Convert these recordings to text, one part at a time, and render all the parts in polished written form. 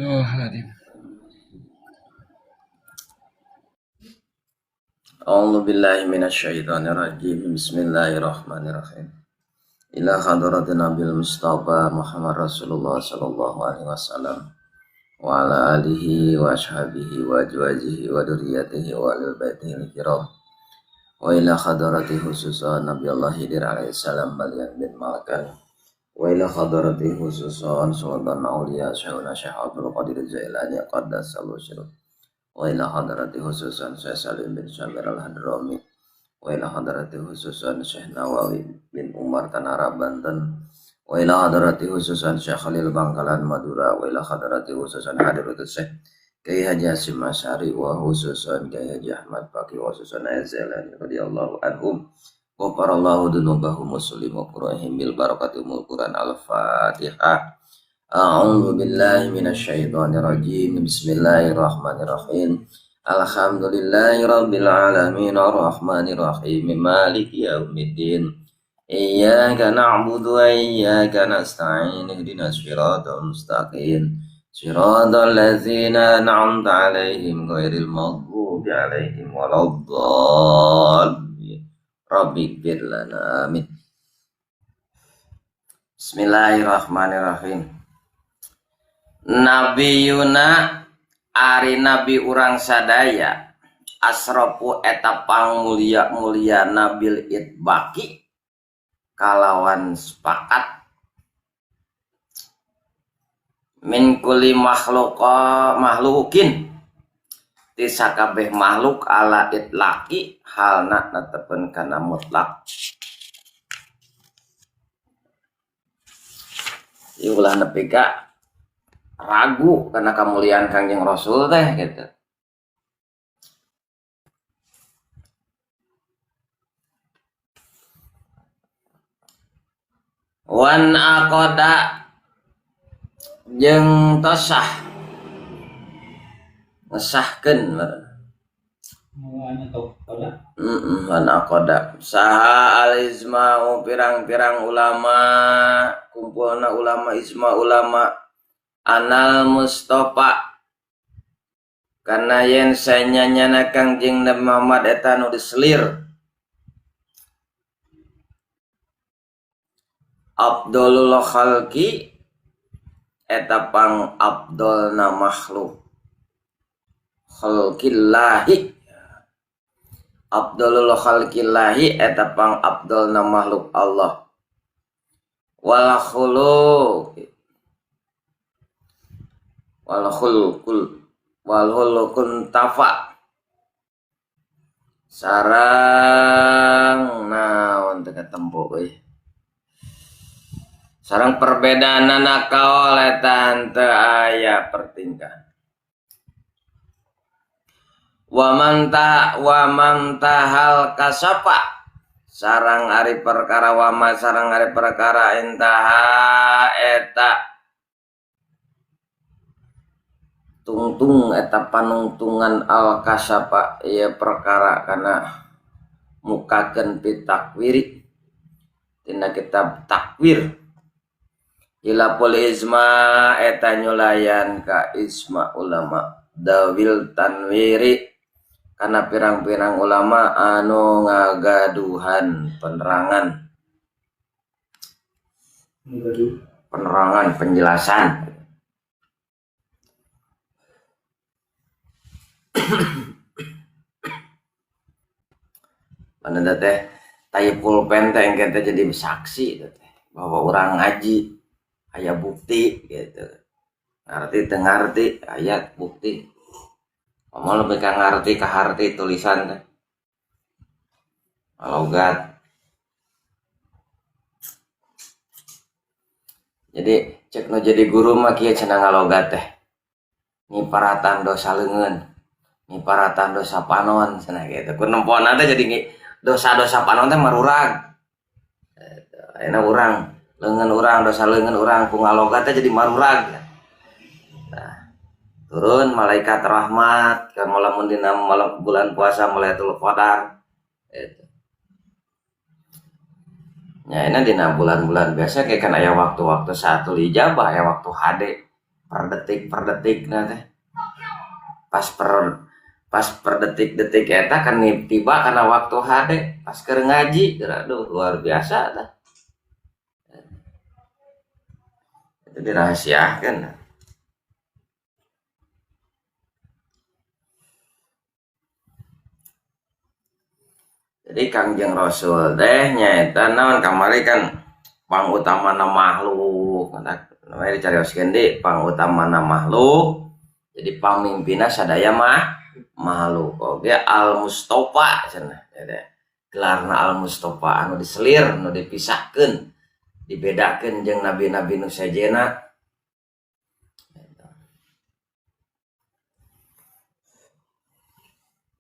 A'udzu billahi minasyaitonir rajim. Bismillahirrahmanirrahim. Ila hadratin Nabil Mustafa Muhammad Rasulullah sallallahu alaihi wasallam wa ala alihi wa ashabihi wa azwajihi wa dzurriyyatihi wa alil baitihi kiram. Wa ila hadrati khususan Nabi Allah Hidir alaihi salam balian bin Malakan. Wa ila hadrati khususan Sultan Auliya Syaikhuna Syekh Abdul Qadir Jailani qaddasallahu sirruh. Wa ila hadrati khususan Syekh Salim bin Syamir al-Hadrami. Wa ila hadrati khususan Syekh Nawawi bin Umar Tanara Banten. Wa ila hadrati khususan Syekh Khalil Bangkalan Madura. Wa ila hadrati khususan Hadratus Syekh Kiai Haji Hasyim Asy'ari wa khususan Kiai Haji Ahmad Baqi wa khususan Azalani radhiyallahu anhum. Wa qarallahu dunubahum muslim wa qurahim bil barakatumul Quran al-Fatihah. A'udzu billahi minasyaitonir rajim. Bismillahirrahmanirrahim. Alhamdulillahi rabbil alamin arrahmanir rahim maliki yaumiddin. Iyyaka na'budu wa iyyaka nasta'in ihdinas siratal mustaqim. Siratal ladzina an'amta 'alaihim ghairil maghdubi 'alaihim waladdallin. Rabbighfir lana amin. Bismillahirrahmanirrahim. Nabi Yuna ari nabi urang sadaya asrofu eta pangmulia nabil itbaki kalawan sepakat min kulli makhlukin tisa kabeh makhluk ala itlaki halna netepen kana mutlak. Iulah nepi ka ragu karena kemuliaan Kangjeng Rasul teh gitu. Wan aqada jeung tosah ngesahkeun wan aqada saha al-izma'u pirang-pirang ulama kumpulna ulama ijma ulama anal Mustafa karena yen sanyana Kangjeng Nabi Muhammad eta nu diselir Abdulul khalqi eta pang abdolna makhluk khalqillahi Abdulul khalqillahi eta pang abdolna makhluk Allah wal khuluq walhulukun tafa sarang naon teu katempo euy sarang perbedaanana kaol eta teu aya pertingkah wa man tahal kasapa sarang ari perkara wama sarang ari perkara intaha eta tungtung eta panungtungan al kasapa ieu perkara kana mukakeun pitakwiri tina kitab takwir ila pul izma eta nyulayan ka isma ulama dawil tanwiri kana pirang-pirang ulama anu ngagaduhan penerangan penjelasan mana teh tayi pulpen teh engke teh jadi saksi teh bahwa orang ngaji aya bukti gitu ngarti teu ngarti aya bukti moal lebih ka ngarti ka harti tulisan teh logat jadi cek nu jadi guru mah kieu cenah ngalogat teh nyiparatan dosa leungeun nyiparatan dosa panon cenah gitu ku nempona teh jadi dosa-dosa panon teh marurag ayeuna urang leungeun urang dosa leungeun urang ku ngalogat teh jadi marurag. Nah, turun malaikat rahmat ka lamun dina bulan puasa Lailatul Qadar eta. Ya ini dina bulan-bulan biasa kayak kan aya waktu-waktu satu ijabah aya waktu hade per detik nanti pas per detik eta kan tiba karena waktu hade pas keur ngaji aduh luar biasa tah. Itu dirahasiakan. Jadi Kangjeng Rasul teh nyaeta naon kamari kan pangutamana makhluk namanya dicarioskeun deui pangutamana makhluk jadi pamimpinna sadaya makhluk oge al mustofa cenah ya gelarna al mustofa anu diselir anu dipisahkeun dibedakeun jeung nabi-nabi nu sajena.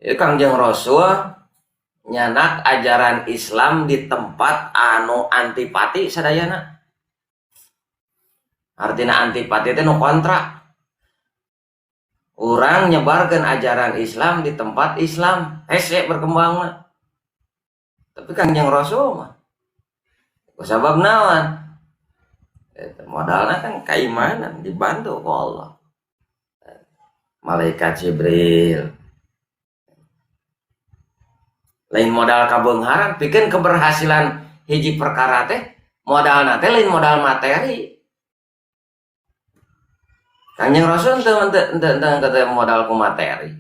Ieu Kangjeng Rasul nyanak ajaran Islam di tempat anu antipati sadayana. Artina antipati itu nu kontra. Orang nyebarkan ajaran Islam di tempat Islam hese berkembang. Tapi Kangjeng Rasul mah sabab naon? Modalnya kan keimanan dibantu ku Allah. Malaikat Jibril lain modal kabeungharan pikeun keberhasilan hiji perkara teh modalna teh lain modal materi. Kanjeng Rasul teu modal ku materi.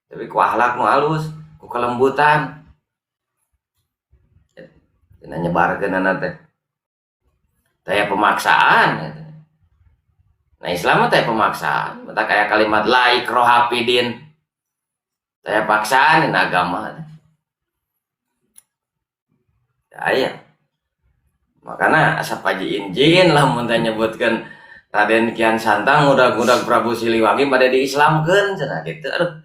Tapi ku akhlak nu halus, ku kelembutan. Dina nyebarkeunana teh. Taya pemaksaan. Nah Islam teh pemaksaan, mata kayak kalimat la ikraha fidin. Saya paksaan in agama. Ya, makanya asa pajiin jin lah mun nyebutkan Raden Kian Santang udah Prabu Siliwangi pada diislamkeun cenah kitu. Aduh.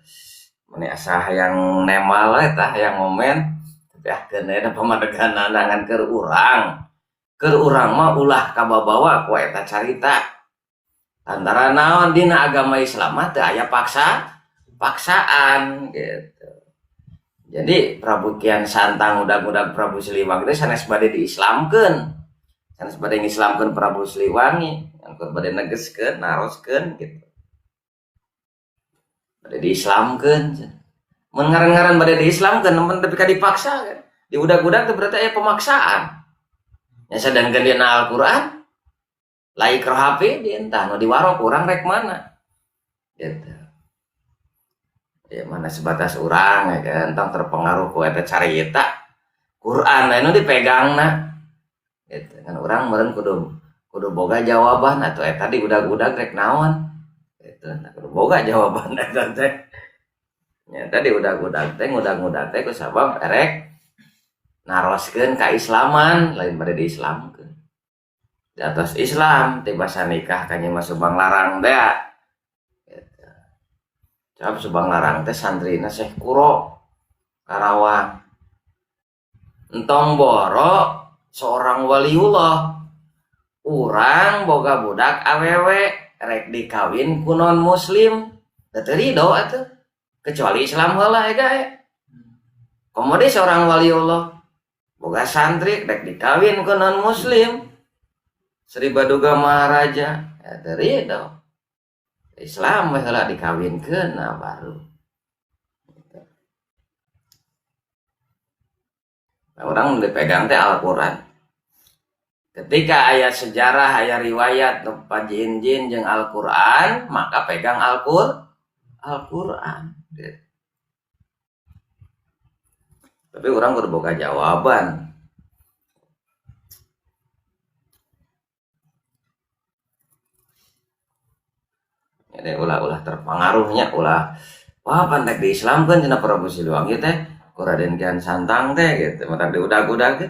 Mani asa hayang nemal eta hayang ngomen tapi akeun eta pamadegan nangan keur urang. Keur urang mah ulah kababawa ku eta carita. Antara naon dina agama Islam teh aya paksaan gitu. Jadi Prabu Kian Santang udah Prabu Siliwangi itu sanes bade diislamkeun. Sanes bade ngislamkeun Prabu Siliwangi, angkut bade negeskeun, naroskeun gitu. Bade diislamkeun. Mun ngaran-ngaran bade diislamkeun mun tapi ka dipaksa kan. Diudag-udag itu berarti aya pemaksaan. Nya sadangkeun dina Al-Qur'an la ikraha fi din tah nu diwarok urang rek mana. Gitu. Ya mana sebatas orang ya kan tentang terpengaruh ku eta carita Quran anu dipegangna gitu kan orang meureun kudu boga jawaban atau eta diudag-udag rek naon gitu nah kudu boga jawaban eta teh nya tadi udag-udag teh ku sabab erek naroskeun kaislaman lain bade diislamkeun di atas Islam tiba nikah kanya mah subang larang teh. Cabab subang larang teh santrina Syekh Kuro Karawang. Entong boro seorang waliullah. Urang boga budak awewe rek dikawin ku non muslim. Teu ridho atuh. Kecuali Islam heula ega. Komodi seorang waliullah boga santri rek dikawin ku non muslim. Sri Baduga Maharaja teu ridho. Islam heula dikawinkeun nah baru. Nah, orang dipegang teh Al-Qur'an. Ketika ayat sejarah, ayat riwayat pajiin jin jeung Al-Qur'an, maka pegang Al-Qur'an. Tapi orang kudu boga jawaban. Jadi ulah terpengaruhnya ulah wah pandek diislamkeun cenah Prabu Siliwangi teh ku Raden Kian Santang teh gitu mata diudag-udag teh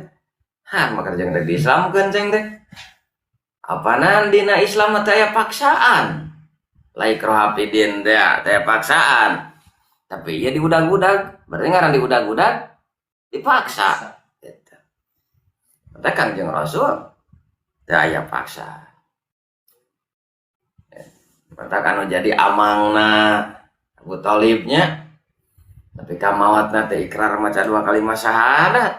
maka jeung rek diislamkeun ceng teh apanan dina Islam teh aya paksaan la ikraha fi din teh paksaan tapi ieu diudag-udag berarti ngaran diudag-udag dipaksa gitu. Mata Kangjeng Rasul teh aya paksa. Mata kan jadi amangna Abu Thalibnya tapi kamawatna teh ikrar maca 2 kalimat syahadat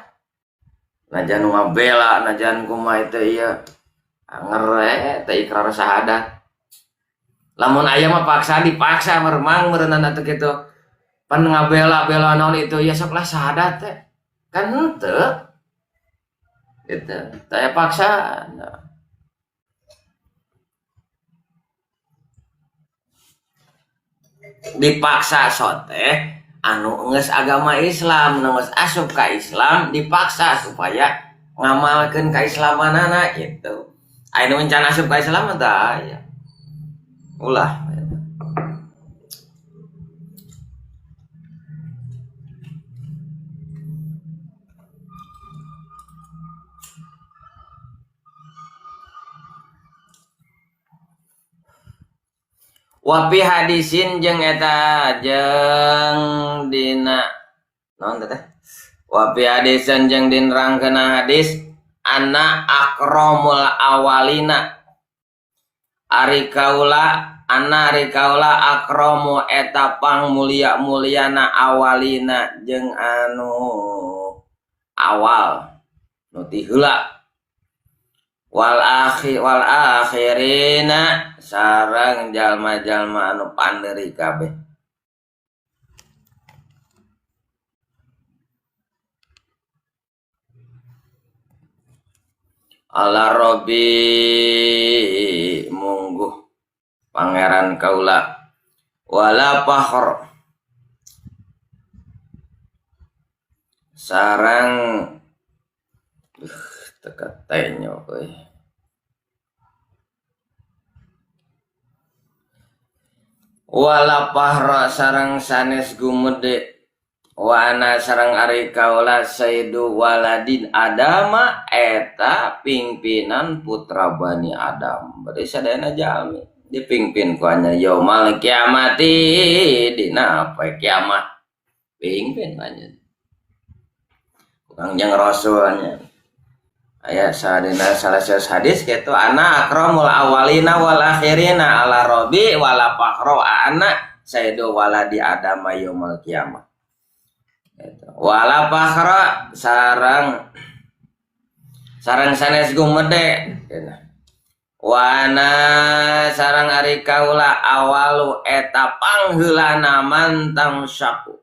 najan ngabela najan kumaha teh ieu Ngere teh ikrar syahadat. Lamun aya mah paksa dipaksa meremang meureunana teh kitu. Pan ngabela-bela naon itu ya sok lah syahadat teh. Kan henteu. Gitu. Taya paksa. Nah. Dipaksa sote anu geus agama Islam, geus asup ka Islam dipaksa supaya ngamalkeun kaislamanana gitu. Anu mencan asup ka Islam tah aya. Ulah. Wapi hadisin jeung eta jeung dina naon teh? Wapi hadisin jeung dinerangkeun hadis anna akramul awalina ari kaula akramu eta pang mulia-muliana awalina jeung anu awal nu ti heula wal akhirina sareng jalma-jalma anu panderi kabeh. Ala Robi mungguh pangeran kaula wala fakhr sareng teka tenyo euy wala pahra sareng sanes gumede wana sareng ari kaula sayyidu waladin adama eta pimpinan putra Bani Adam. Berarti sadayana jalmi dipingpin ku anya yaumal kiamati dina apa kiamat pingpin anya Kangjeng Rasulnya aya sadina salah satu hadis kitu ana akramul awalina wal akhirina ala Rabbi wala fakhra ana sayyidu waladi Adam yaumal kiamah. Wala fakhra sarang sanes gumede wana sarang ari kaula awalu eta pangheulana mantang syaku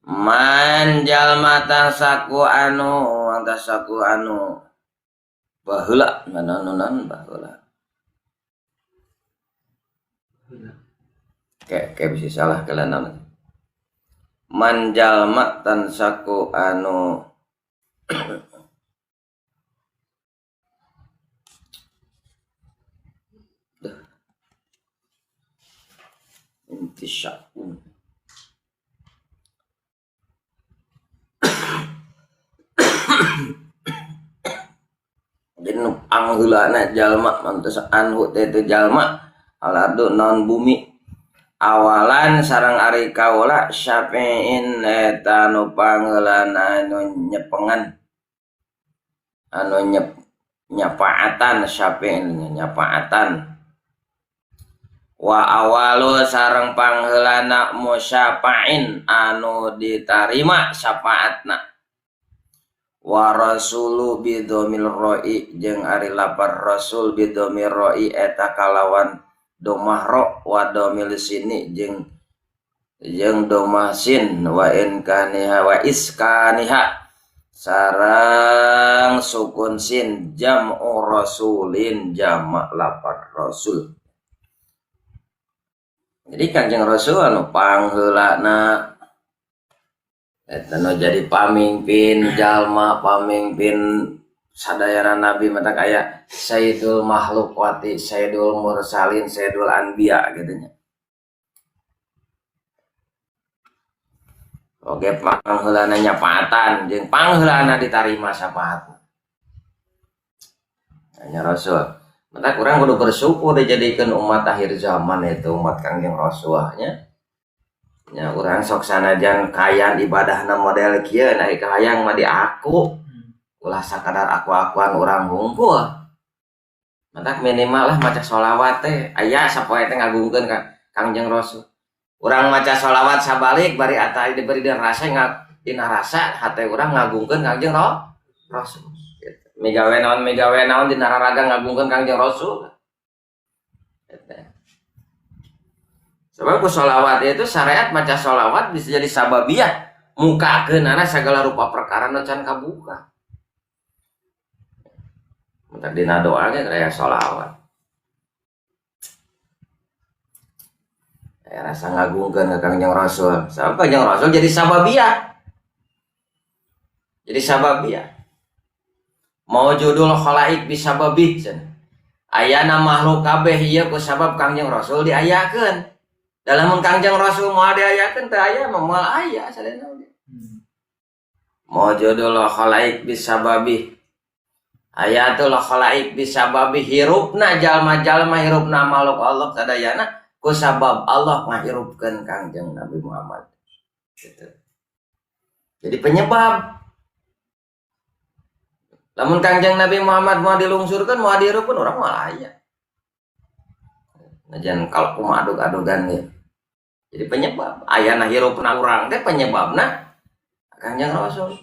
man jalma tangsaku anu antasaku anu baheula nanaonan baheula kayak bisa salah kalian manjalma tansaku anu intisyaku dinu angheulana jalma mantos anhu teh jalma alardu non bumi awalan sareng ari kaula syafiin eta nu pangheulana anu nyepengan anu nyapaatan syafiin nyapaatan wa awalu sareng pangheulana musyafain anu ditarima syafaatna wa rasulu bidomil roi jeung ari lapar rasul bidomil roi eta kalawan domah ro wa domil sini jeung domah sin wa inkaniha wa iskaniha sareng sukun sin jam'u rasulin jamak lapar rasul. Jadi Kanjeng Rasul anu pangheulana eta nu jadi pamimpin jalma pamimpin sadayana nabi mata aya sayyidul makhluqati sayyidul mursalin sayyidul anbiya gitu nya. Oke pangheulana nyapaatan jeung pangheulana ditarima syafaat. Hanya Rasul. Mata kurang kudu bersyukur dijadikan umat akhir zaman itu umat Kangjeng Rasulnya. Ya urang sok sanajan kayan ibadahna model kieu naik hayang mah di aku. Ulah sakadar aku-akuan urang hungkul. Mata minimal lah maca sholawat teh aya sapoe teh ngagungkeun ka Kangjeng Rasul. Urang maca sholawat sabalik bari atai diberi dan rasa dina rasa hate urang ngagungkeun Kangjeng Rasul. Migawe naon di nararaga ngagungkeun Kangjeng Rasul. Sebab ku sholawat itu syariat maca sholawat bisa jadi sababiyah mukakeunana segala rupa perkara nu can kabuka. Mentak dina doa ge aya sholawat. Aya rasa ngagungkeun ka Kangjeng Rasul. Sabab Kangjeng Rasul jadi sababiyah. Jadi sababiyah. Maujudul khalaik bisababih cenah. Ayana makhluk kabeh ieu ku sabab Kangjeng Rasul diayakeun. Dalam Kangjeng Rasul mau diayakeun teu aya mah moal aya sadayana oge. Maujudul khalaik bisababih. Ayatul khalaik bisababih hirupna jalma-jalma hirupna makhluk Allah sadayana ku sabab Allah ngahirupkeun Kangjeng Nabi Muhammad. Gitu. Jadi penyebab. Lamun Kangjeng Nabi Muhammad mau dilungsurkeun mau dirupkeun urang moal aya. Najan kalau kumaha adug-adugan ge. Jadi penyebab ayana hirupna urang teh penyebabna Kangjeng Rasul.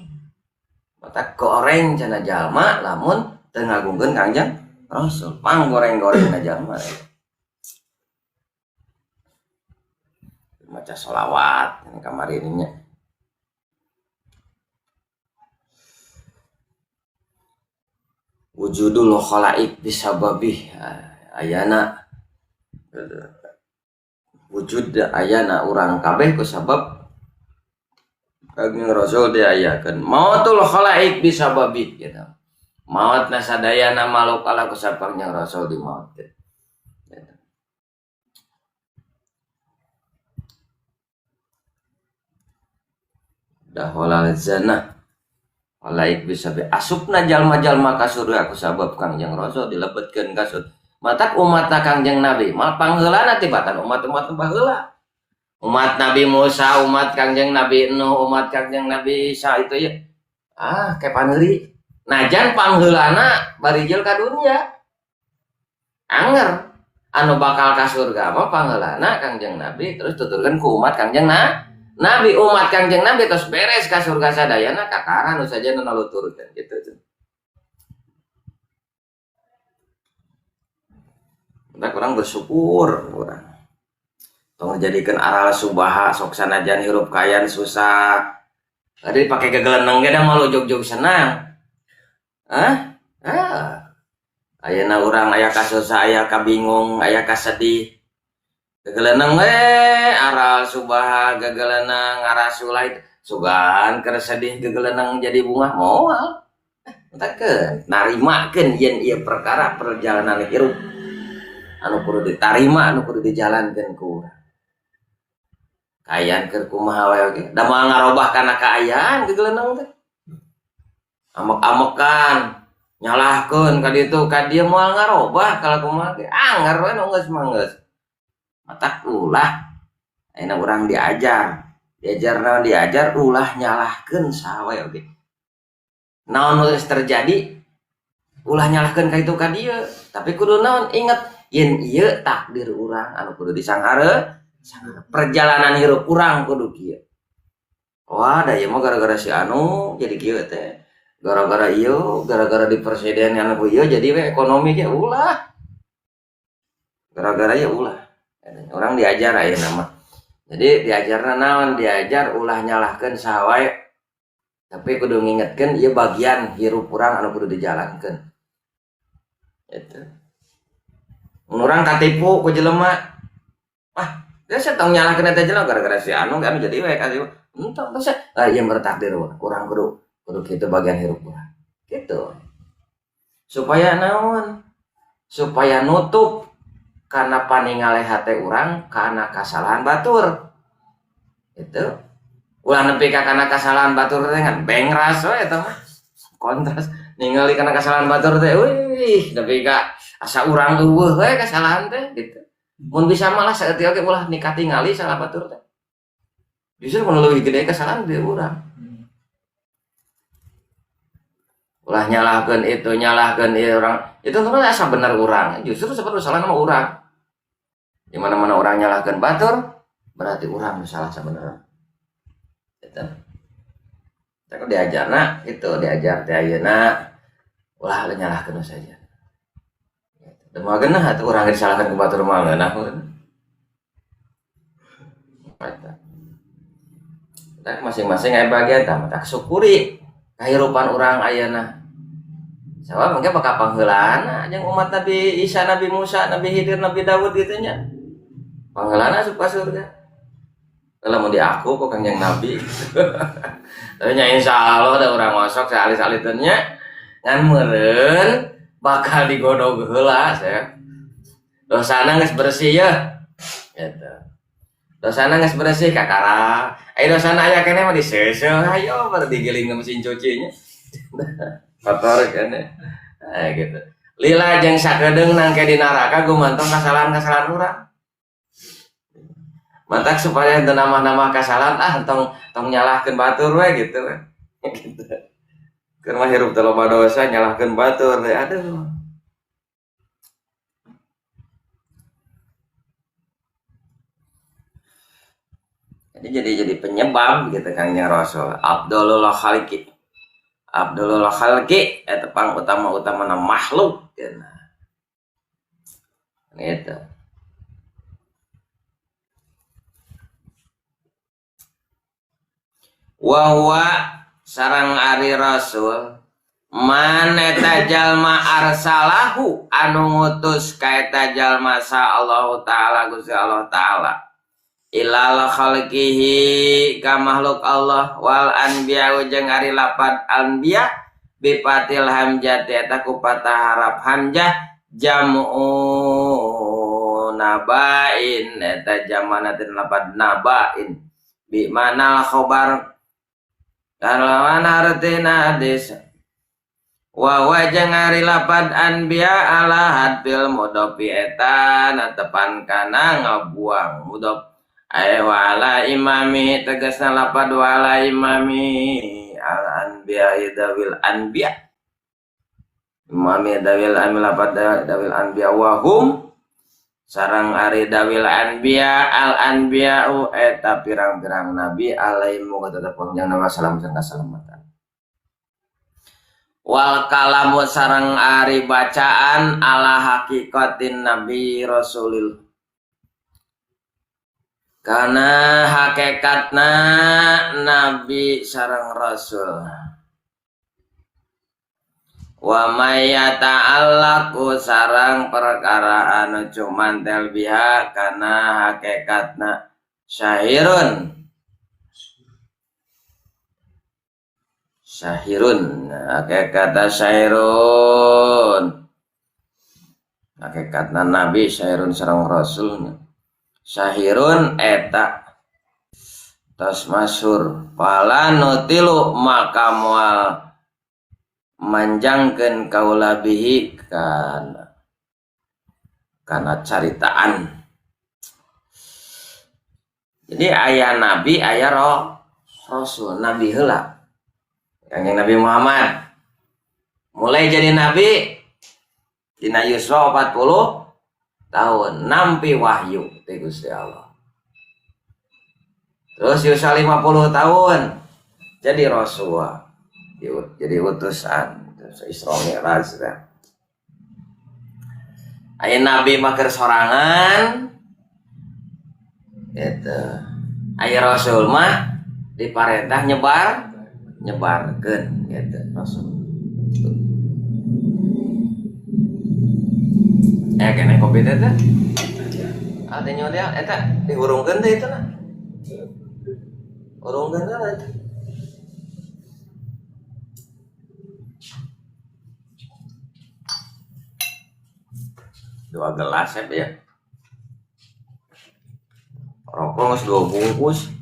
Mata goreng cenah jalma lamun teu ngagungkeun Kangjeng Rasul. Panggoreng-gorengna jalma. Maca sholawat ini kamari ininya. Wujudul khalaik bisababih ayana wujud ayana urang kabeh ku sabab Kangjeng Rasul diayakeun. Mautul khalaik bisababih gitu. Mautna sadayana makhluk Allah ku sabab Kangjeng Rasul di maut. Gitu. Dahwalal zana khalaik bisabi asupna jalma-jalma ka surga ku sabab Kangjeng Rasul dilebetkeun ka surga. Matak umatna Kangjeng Nabi mal pangheulana tibatan umat-umat baheula. Umat Nabi Musa, umat Kangjeng Nabi Nuh, umat Kangjeng Nabi Isa itu ya. Kepan heuri. Najan pangheulana barijil ka dunya. Anger anu bakal ka surga apa pangheulana Kangjeng Nabi terus tuturkeun ku umat Kangjeng Nabi umat Kangjeng Nabi terus beres ka surga sadayana kakara nu saja nu naluturkeun gitu. Kita kurang bersyukur kurang. Tong jadikan aral subaha sok sanajan hirup kayan susah. Tadi pakai gegeleneng ge da malu jog-jog senang. Ayeuna urang aya ka susah, aya ka bingung, aya ka sedih. Gegeleneng aral subaha gegeleneng arasulai sugan keur sedih gegeleneng jadi bunga moal. Entakeun narimakeun yen ieu perkara perjalanan hirup. Anu kudu ditarima, anu kudu dijalankeun ku urang. Kaayaan keur kumaha wae oge. Da moal ngarobah kana kaayaan gegeleneng teh. Amek-amekan, nyalahkeun ka ditu ka dieu moal ngarobah kalau kumaha ge. Anggar we nu geus manggeus. Matak ulah ayeuna urang diajar. Diajar naon diajar ulah nyalahkeun saha wae oge. Naon nu terjadi ulah nyalahkeun ka itu ka dieu. Tapi kudu naon inget yen ieu takdir urang anu kudu disanghareun perjalanan hirup urang kudu kieu. Wah da ieu mah gara-gara si anu jadi kieu teh. Gara-gara ieu, gara-gara di presiden anu ieu jadi we ekonomi ge ulah. Gara-gara ieu ulah. Urang diajar ayeuna mah. Jadi diajarna naon? Diajar ulah nyalahkeun saha wae. Tapi kudu ngingetkeun ieu bagian hirup urang anu kudu dijalankeun. Itu. Urang katipu ku jelema. Dia setong nyalahkeun eta jelema gara-gara si anu kan jadi we katipu. Entong teh ieu bertakdir urang kudu kitu bagian hirup urang. Gitu. Supaya naon? Supaya nutup kana paningali hate urang kana kasalahan batur. Itu. Ulah nepi ka kana kasalahan batur teh kan bengras we eta mah. Kontras ningali kana kasalahan batur teh wih nepi ka asa urang eueuh we kasalahan teh gitu. Mun bisa malah saeutik oge ulah nikah tingali salah batur teh. Justru mun leuwih gede kasalahan di urang. Ulah nyalahkeun itu nyalahkeun ieu urang. Itu mah asa bener urang. Justru sebenarnya salah nama urang. Di mana-mana orang nyalahkeun batur berarti urang nu salah sabenerna. Gitu. Kita diajarna itu diajar teh ayeuna ulah nyalahkeun saja. Dema geunah atuh urang disalahkeun ku batur mah ngeunah. Eta masing-masing aya bagian tah tak syukuri kahirupan urang ayeuna. Sabab mangke bakal pangheulaan jeung umat Nabi Isa, Nabi Musa, Nabi Khidir, Nabi Daud kitu nya. Pangheulaan asup ka surga. Kalau mau di aku kok kanjeng Nabi. Tapi nya insyaallah da urang ngosok saali-saliteunnya ngan meureun bakal digodog heula saya. Dosana geus bersih ya. Gitu. Dosana geus bersih kakara. Dosana aya keneh mah diseuseuh hayo baru digiling ke mesin cucinya. Kotor keneh. Gitu. Lila jeung sakedeung nangke di neraka gumantung kasalahan-kasalahan urang. Mantak supaya teu nambah-nambah kasalahan tong nyalahkeun batur we gitu we. Gitu. Keur mah hirup teu loba dosa nyalahkeun batur teh aduh. Jadi penyebab gitu Kangjeng Rasul. Abdulul Khalqi eta pang utama-utamana makhluk gitu. Gitu. Wa sareng ari Rasul man eta jalma arsalahu anu ngutus ka eta jalma sa Allah taala Gusti Allah taala ilal khalqihi ka makhluk Allah wal anbiya jeung ari lapad anbiya bipatil hamjati eta ku patah harap hamjah jamu nabain eta jamana tin lapad nabain bi manal khabar kalawan artina hadis wa wajeng ari lapad anbiya ala hadfil mudopi eta natepan kana ngabuang mudop ay wala imami tegasna lapad wala imami al anbiya dawil anbiya imami dawil anbiya lapad dawil anbiya wahum sarang ari dawil anbiya al anbiya'u eta pirang-pirang nabi alaihimu kata panjang nama salam dan keselamatan wal kalamu sarang ari bacaan ala hakikatin nabi rasulil kana hakikatna nabi sarang rasul wa may yata'allaqu sarang perkara anu cumantel biha kana hakikatna syahirun hakikatna syahirun hakikatna nabi syahirun sareng rasul syahirun eta tos masyhur pala nutilu maka moal manjangkeun kaula bihi kana caritaan. Jadi aya nabi aya rasul nabi heula kanjeng Nabi Muhammad mulai jadi nabi dina yuswa 40 tahun nampi wahyu ti Gusti Allah terus yuswa 50 tahun jadi rasul jadi utusan Isra Mi'raj aya nabi mah keur sorangan gitu aya rasul mah diparentah nyebarkeun gitu rasul kene kopi teh ada nyodel eta dihurungkeun teh itu na urungkeun teh dua gelas ya rokok 2 bungkus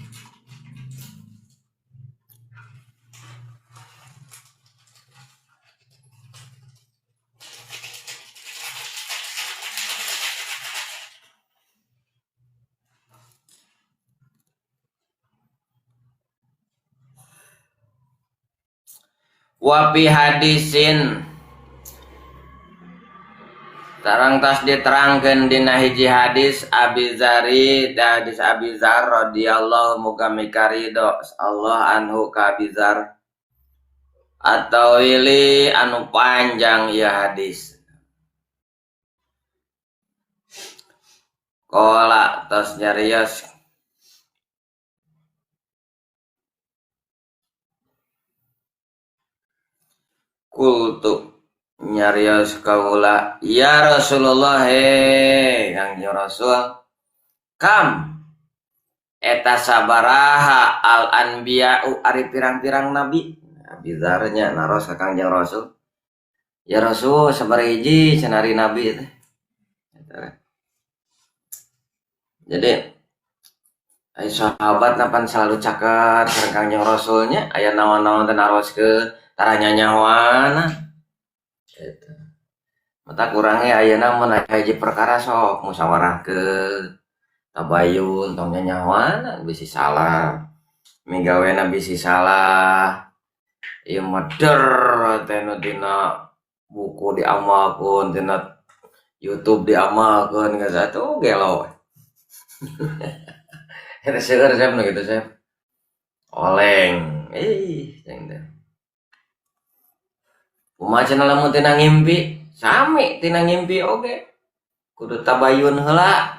wapi hadisin sareng tas diterangkeun dina hiji hadis Abi Zari hadis Abi Zar radhiyallahu muga mikarido Allah anhu ka Abi Zar atau wili anu panjang ya hadis. Kola tos nyarios kultu nyarios kaula ya Rasulullah Kangjeng Rasul kam eta sabaraha al anbiya'u ari pirang-pirang nabi bizarnya naros ka Kangjeng Rasul ya Rasul sabariji cenari nabi teh. Jadi ay sahabat napan selalu cakar sareng Kangjeng Rasulnya aya naon-naon teh naroskeun taranya nyawana eta. Mata kurangnya ayeuna mun aya hiji perkara sok musyawarahkeun tabayun tong nyawana bisi salah migawena bisi salah ieu meder teh nu dina buku diamalkeun tina YouTube diamalkeun geus atuh gelo. Eta seueur saya nu kitu saya. Oleng. Ceng teh. Kumaha cenah lamun tina ngimpi? Sami tina ngimpi oge. Kudu tabayun heula.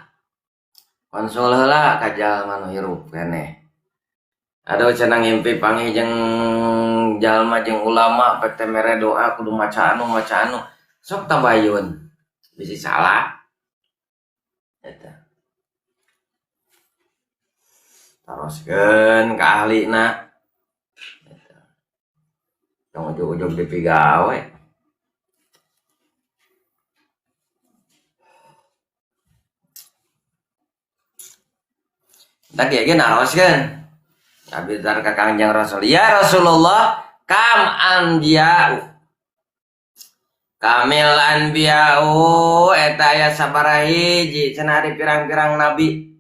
Konsul heula ka jalma nu hirup keneh. Aduh cenah ngimpi panggih jeung jalma jeung ulama pek teh mere doa kudu maca anu. Sok tabayun. Bisi salah. Eta. Taroskeun ka ahlina. Tong ujug-ujug dipigawe. Tak ya naroskeun. Abidar ka Kangjeng Rasul. Ya Rasulullah, kam anbiya'u. Kamil anbiya'u eta aya sabaraha hiji cenah ari pirang-pirang nabi.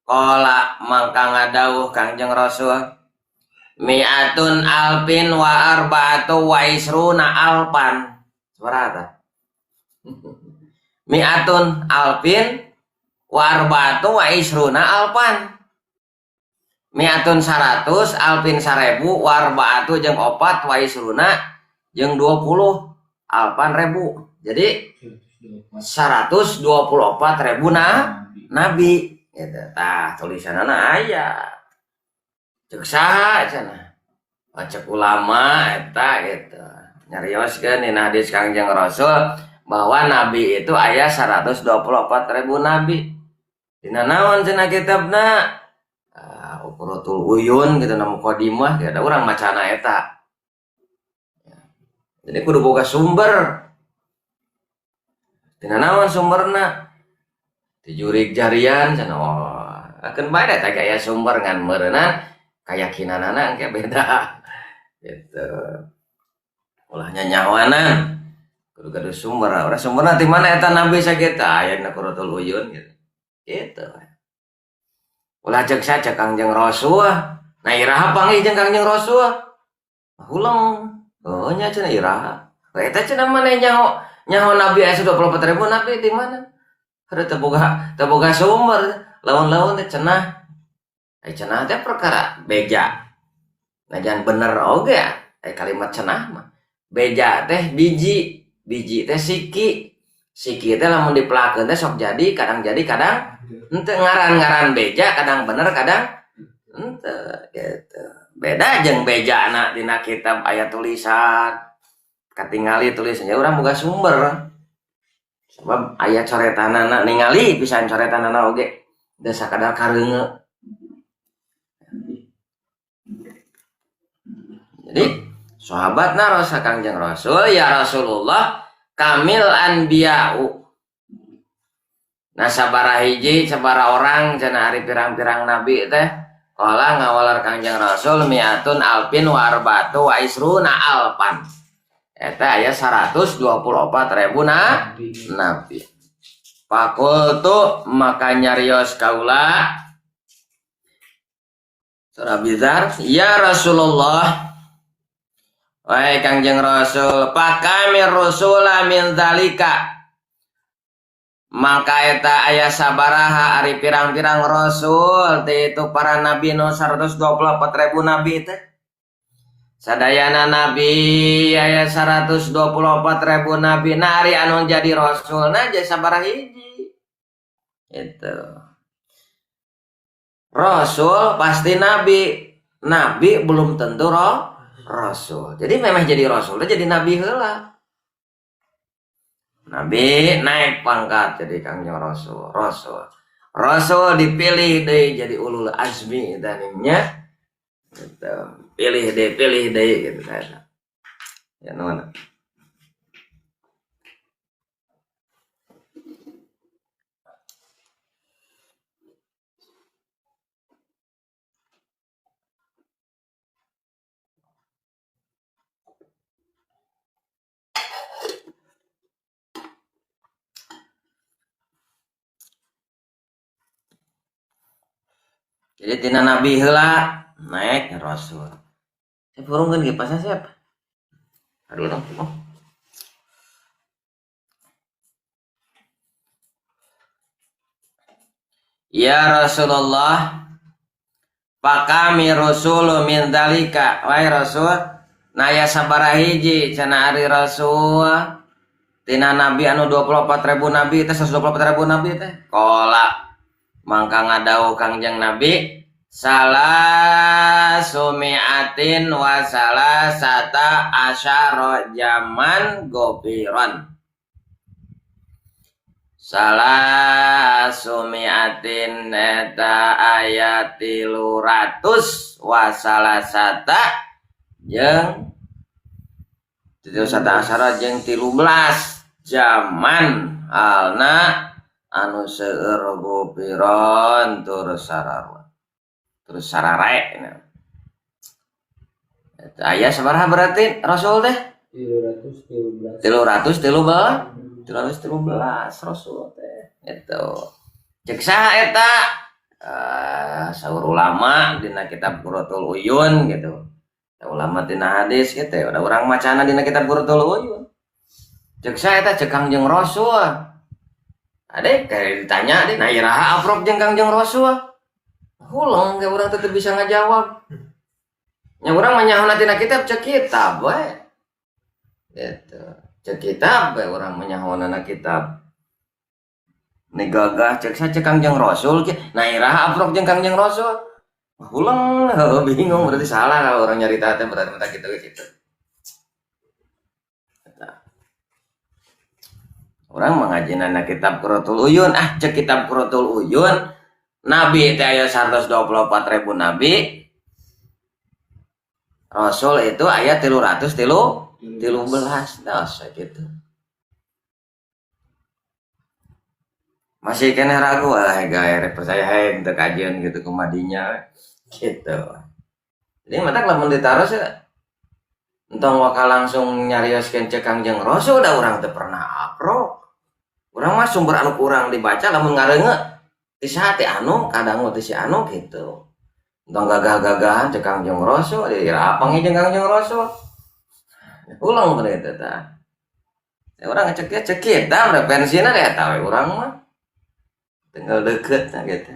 Kola mangka ngadawuh Kangjeng Rasul mi'atun alpin wa arba'atu wa isruna alpan seberapa mi'atun alpin wa arba'atu wa isruna alpan mi'atun 100 alpin 1000 wa arba'atu jeung 4 wa isruna jeung 20 alpan ribu jadi 124.000 nabi gitu. Tah tulisanana aya cek saha cenah cek ulama eta gitu nyarioskeun dina hadis Kangjeng Rasul bahwa nabi itu aya 124.000 nabi dina naon cenah kitabna Uqratul Uyun gitu na mukadimah ada urang macana eta jadi kudu boga sumber dina naon sumberna di jurig jarian cenah akeun bae da teh aya sumber ngan meureunna keyakinanana engke beda gitu ulahnya nyawanan kudu sumber urang sumberna ti mana eta nabi sakitu aya dina Quratul Uyun gitu ulah cek saja Kangjeng Rasul nah iraha panggih jeung Kangjeng Rasul ulang nya cenah iraha eta cenah maneh nyaho nabi aya 24.000 nabi di mana ada teboga sumber lawan-lawan teh cenah cenah teh perkara beja najan bener oge kalimat cenah mah beja teh biji teh siki teh lamun dipelakeun teh sok jadi kadang henteu ngaran beja kadang bener kadang henteu gitu beda jeung bejana dina kitab aya tulisan katingali tulisannya urang boga sumber sebab aya coretanana ningali pisan coretanana oge da sakadar kareunge jadi sahabat naros Kangjeng Rasul ya Rasulullah kamil anbiya'u nah sabaraha hiji sabaraha orang cenah ari pirang-pirang nabi teh qala ngawalar Kangjeng Rasul mi'atun alpin wa arba'atu wa isruna alpan eta aya 124.000 nabi. Fakultu maka nyarios kaula surah Bizar ya Rasulullah wahai Kangjeng Rasul pakamir rusula min zalika maka eta aya sabaraha ari pirang-pirang rasul teh itu para nabi nu 124.000 nabi teh sadayana nabi aya 124.000 nabi nari anu jadi rasulna jadi sabaraha hiji itu. Rasul pasti nabi, nabi belum tentu rasul. Jadi memang jadi rasul jadi nabi heula. Nabi naik pangkat jadi kangjeng rasul. Rasul dipilih deh jadi ulul azmi danimnya. Gitu. Pilih deh gitu kan. Ya non. Jadi tina nabi heula naik rasul. Saya purungkeun ge pasnya siapa? Aduh dong. Ya Rasulullah, pakami rasulu min dalika. Wahai Rasul, naya sabaraha hiji cenah ari Rasul. Tina nabi anu 24.000 nabi teh 124.000 nabi teh. Qala mangka ngadawuh Kangjeng Nabi salah sumiatin wa salasata asyara jaman gopiron. Salah sumiatin eta ayat 300 wa salasata jeung 300 asyara jeung 13 jaman halna anu seueur gopiron tur sararae. Aya sabaraha berarti Rasul teh? 313 Rasul teh. Itu. Cek saha eta? Saur ulama dina kitab Qurratul Uyun gitu. Ulama dina hadis gitu. Ada urang macana dina kitab Qurratul Uyun. Cek saha eta? Cek Kangjeng Rasul. Ade kayak ditanya deh, nah iraha afrok jeung Kangjeng Rasul. Hulang ge urang teh bisa ngajawab. Nya urang mah nyahoana tina kitab cek kitab we. Gitu. Cek kitab we urang mah nyahoana kitab. Ni gagah cek sa cek Kangjeng Rasul ge. Nah iraha afrok jeung Kangjeng Rasul. Hulang bingung berarti salah kalau orang nyarita teh berarti mata kitu gitu. Orang mengajinana kitab Qurratul Uyun, cek kitab Qurratul Uyun, Nabi teh aya 124.000 nabi, Rasul itu aya 313, nah gitu. Masih kena ragu gaya percaya untuk kajian gitu kemadinya gitu. Jadi mata lamun ditaruh sih, entong wakal langsung nyarioskeun cek Kangjeng Rasul da urang teu pernah apro. Urang mah sumber anu kurang dibaca lamun ngareunge ti saha teh anu kadang teh si anu gitu. Entong gagah-gagahan cek Kangjeng Rasul dira apa nge jeung Kangjeng Rasul. Ulang teh eta tah. Urang cek kita referensina teh eta we urang mah. Tinggal deket nah gitu.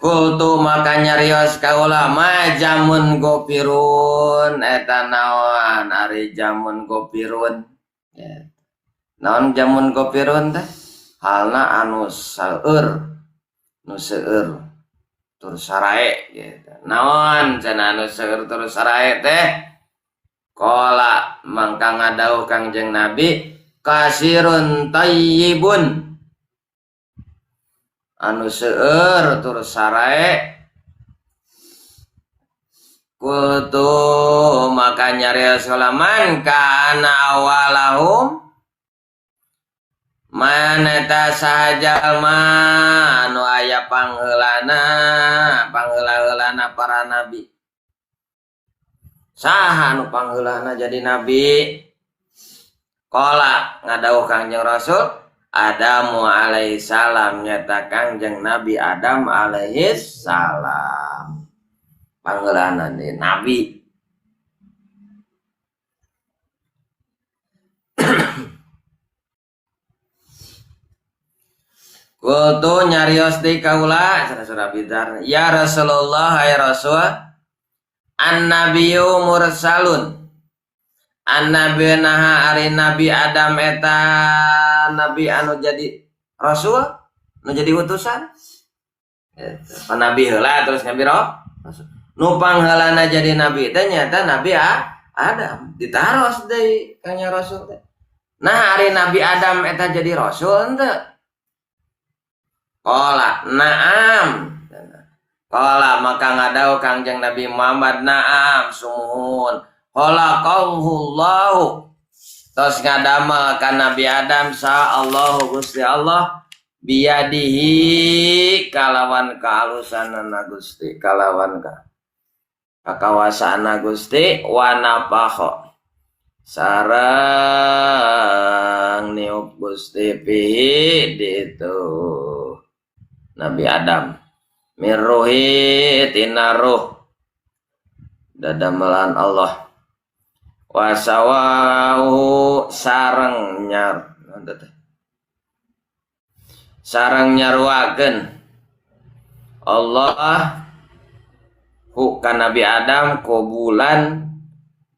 Kultu makanya rios ka ulama jamun gopirun eta naon ari jamun gopirun ya. Naon jamun gopirun teh halna anu seueur tur sarae gitu. Naon cenah anu seueur tur sarae teh qala mangka ngadawuh Kangjeng Nabi kasirun tayyibun anu seueur tur sarae kutu makanya Rasulullah kana awalahum maneta sajalma anu aya pangheulana para nabi saha anu pangheulana jadi nabi qala ngadawuh Kangjeng Rasul Adamu alaihissalam nyata Kangjeng Nabi Adam alaihissalam panggilanan di Nabi. Kultu nyarios di kaula surah Abi-Dzar, ya Rasulullah hai Rasul, an-nabiyyu mursalun. An-nabi naha ari Nabi Adam eta nabi anu jadi rasul, anu jadi utusan. Eta nabi heula terus nabi rasul. Nu pangheulana jadi nabi teh nyata Nabi Adam ditaros deui kanya rasul teh. Nah ari Nabi Adam eta jadi rasul henteu? Qala na'am. Qala maka ngadau Kangjeng Nabi Muhammad na'am sumuhun. Khalaqahullahu. Tos ngadamel ka Nabi Adam sa Allahu Gusti Allah biyadihi kalawan kahalusanana Gusti kalawan kakawasaana Gusti wa nafakha sareng niup Gusti pihi ditu Nabi Adam mirruhi tina ruh dadamelan Allah wasawahu sareng nyaruakeun Allah hu ka Nabi Adam qabulan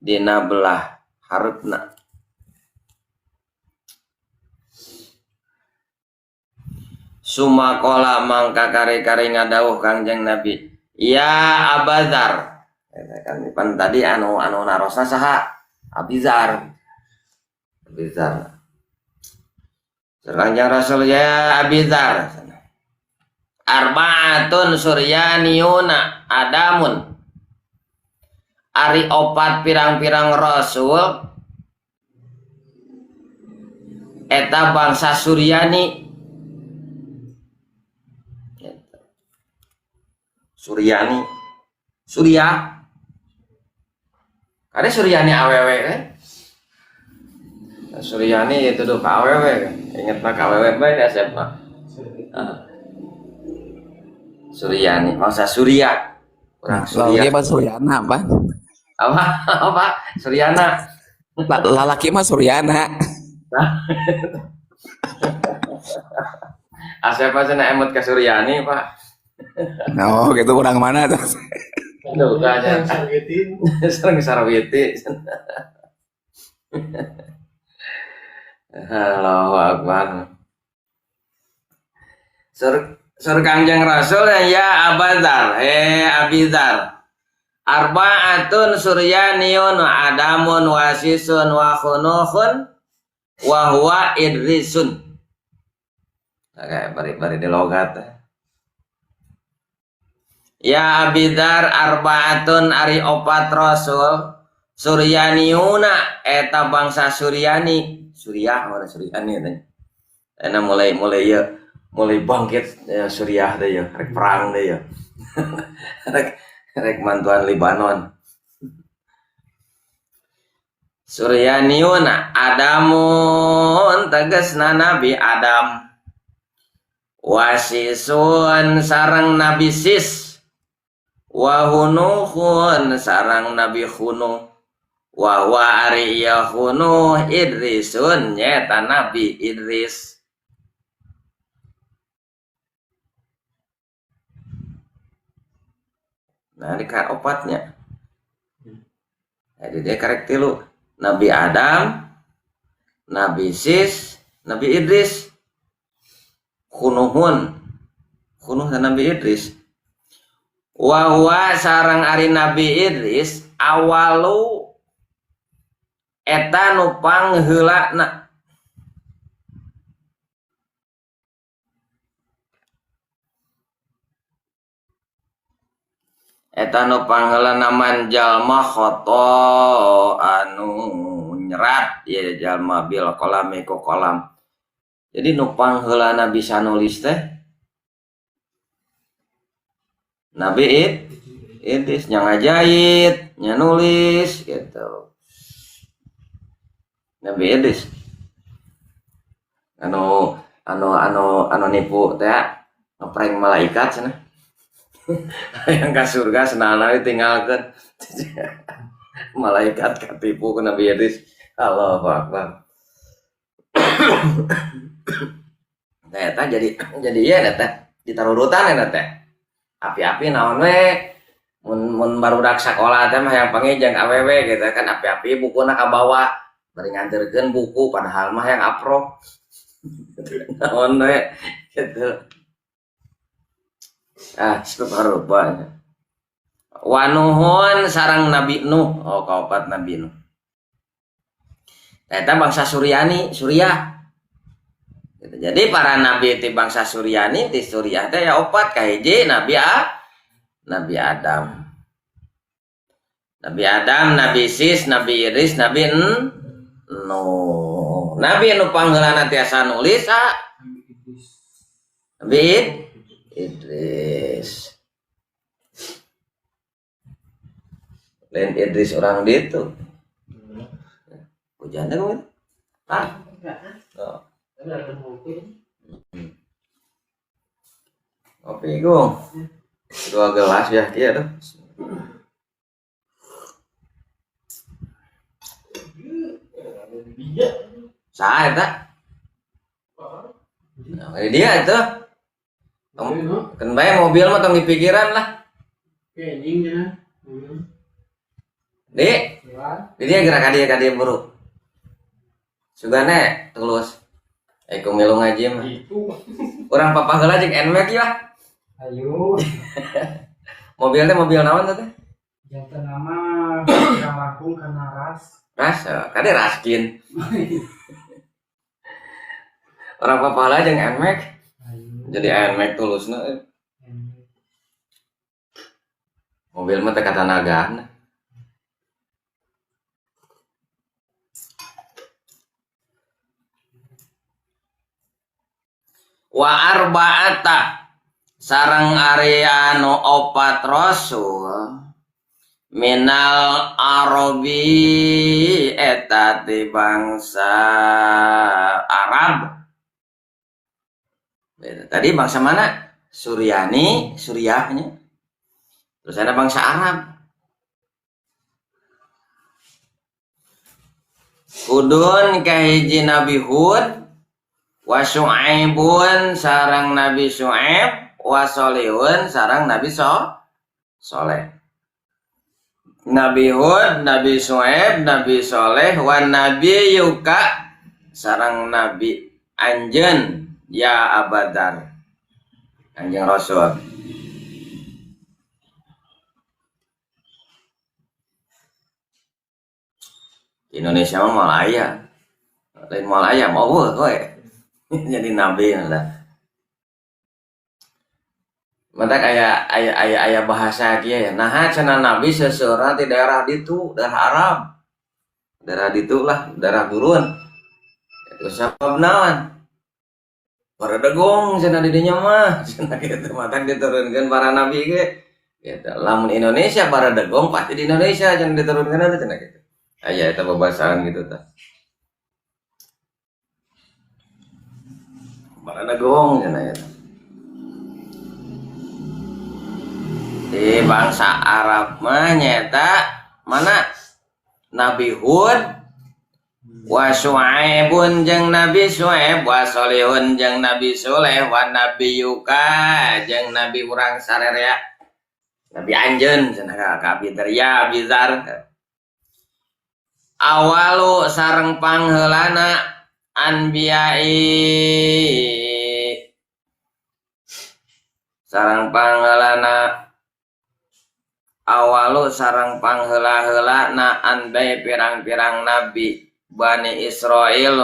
dina belah harupna. Sumakola mangka kari-kari ngadawuh Kangjeng Nabi, ya Abadzar. Kan tadi anu narosna saha? Abi-Dzar. Kangjeng Rasul ya Abi-Dzar. Arba'atun suryaniyuna adamun. Ari opat pirang-pirang rasul eta bangsa Suryani. Surya ada Suryani awewe kan? Suryani itu tuh awewe kan? Ingat nak awewe baik asep mah. Suryani bangsa Surya. Orang Surya. Lalaki mah Suryana Apa? Suryana. Lalaki mah Suryana. Asep aja na emot ke Suryani Pak. Oh gitu kurang mana tuh? Aduh kayaknya sering sarwiti. Allahu Akbar. Sur Kangjeng Rasul ya Abadzar, Abi-Dzar. Arba'atun suryaniyun adamun wasisun wa khunukhun wa huwa idrisun. Kayak bari-bari di logat. Ya Abi-Dzar arba'atun ari opat rasul suryaniyuna eta bangsa Suryani. Suryah mana Suryani teh. Eta mulai bangkit ya Suryah teh ya, rek perang teh ya. rek mantuan Libanon. Suryaniyuna Adamun tegasna Nabi Adam. Wasisun sareng Nabi Sis. Wahunuhun sarang Nabi Hunuh wa ari ya Hunuh Idrisun nyata Nabi Idris. Nah dika opatnya jadi dia karek tilu Nabi Adam, Nabi Sis, Nabi Idris. Hunuh dan Nabi Idris. Wahwa sarang ari Nabi Idris awalu eta nu pangheulana man jalma khoto anu nyerat ya jalma bil kolam eko kolam. Jadi nu pangheulana bisa nulis teh Nabi Idris nya ngajait, nya nulis gitu. Nabi Idris anu nipu teh ngeprank malaikat cenah. Yang ka surga senana ditinggalkeun. Malaikat katipu ku Nabi Idris. Allahu Akbar. Eta jadi ya eta ditarurutan eta teh. Api-api naon we mun barudak sakola teh mah yang pangejeng awewe gitu kan api-api bukuna kabawa bari nganterkeun buku padahal mah yang apro. Naon we gitu. Subhanallah. Wa Nuhun sareng Nabi Nuh. Oh, kaopat Nabi Nuh. Eta bangsa Suryani, Surya. Gitu. Jadi para nabi ti bangsa Suryani ti Suryah teh ya opat kahiji Nabi Adam. Nabi Adam, Nabi Sis, Nabi Idris, Nabi Nuh. Nabi nu panggeulana tiasa nulis Nabi Idris. Lain Idris orang ditu. Hujannya kan? Oh. Kopi gong. 2 gelas ya kia tuh. Saya tak. Nah, ini dia itu. Kan bae mobil mah tong dipikiran lah. Di dia gerak kadia buruk. Sugane tulus. Eko melu ngaji mah. Urang papa heula jeung NMAX ya. Ayo. Mobil teh mobil naon teh? Yang nama Ramakung karena ras. Ras, kade raskin. Orang papa heula jeung NMAX. Jadi NMAX tulusna. Mobil mah teh katanagaan. Wa arba'ata sareng ari anu opat rasul minal arabi eta ti bangsa Arab. Tadi bangsa mana? Suryani, Suryahnya. Terus ada bangsa Arab. Hudun kahiji Nabi Hud, wa Syu'aibun sarang Nabi Syu'aib, wa Sholihun sarang Nabi Soleh. Nabi Hud, Nabi Syu'aib, Nabi Soleh, wa Nabi Yuka sarang Nabi Anjen ya Abadar. Anjing Rasul. Indonesia mah Malaya. Lain Malaya mau kowe. Jadi nabi lah. Mata kayak ayah bahasa kia ya. Nah, cenah nabi seseorang di daerah ditu, daerah Arab. Daerah ditu lah, daerah gurun. Itu sabab naon? Para degong cenah di dinya mah. Cenah kitu mata diturunkeun para nabi ge. Gitu. Lamun Indonesia para degong pasti di Indonesia cenah diturunkeun ada cenah kitu. Aya eta babasaan gitu tah. Para degong cenah eta. Di bangsa Arab mah nyata mana Nabi Hud wa Syu'aibun jeung Nabi Syu'aib wa Sholihun jeung Nabi Soleh wa Nabi Yuka jeung Nabi urang sarerea Nabi Anjeun cenah ka Abidria Bizar awalu sareng pangheulana anbiya'i sareng pangheulana awalu sareng pangheula-heula na anbai pirang-pirang nabi Bani Israil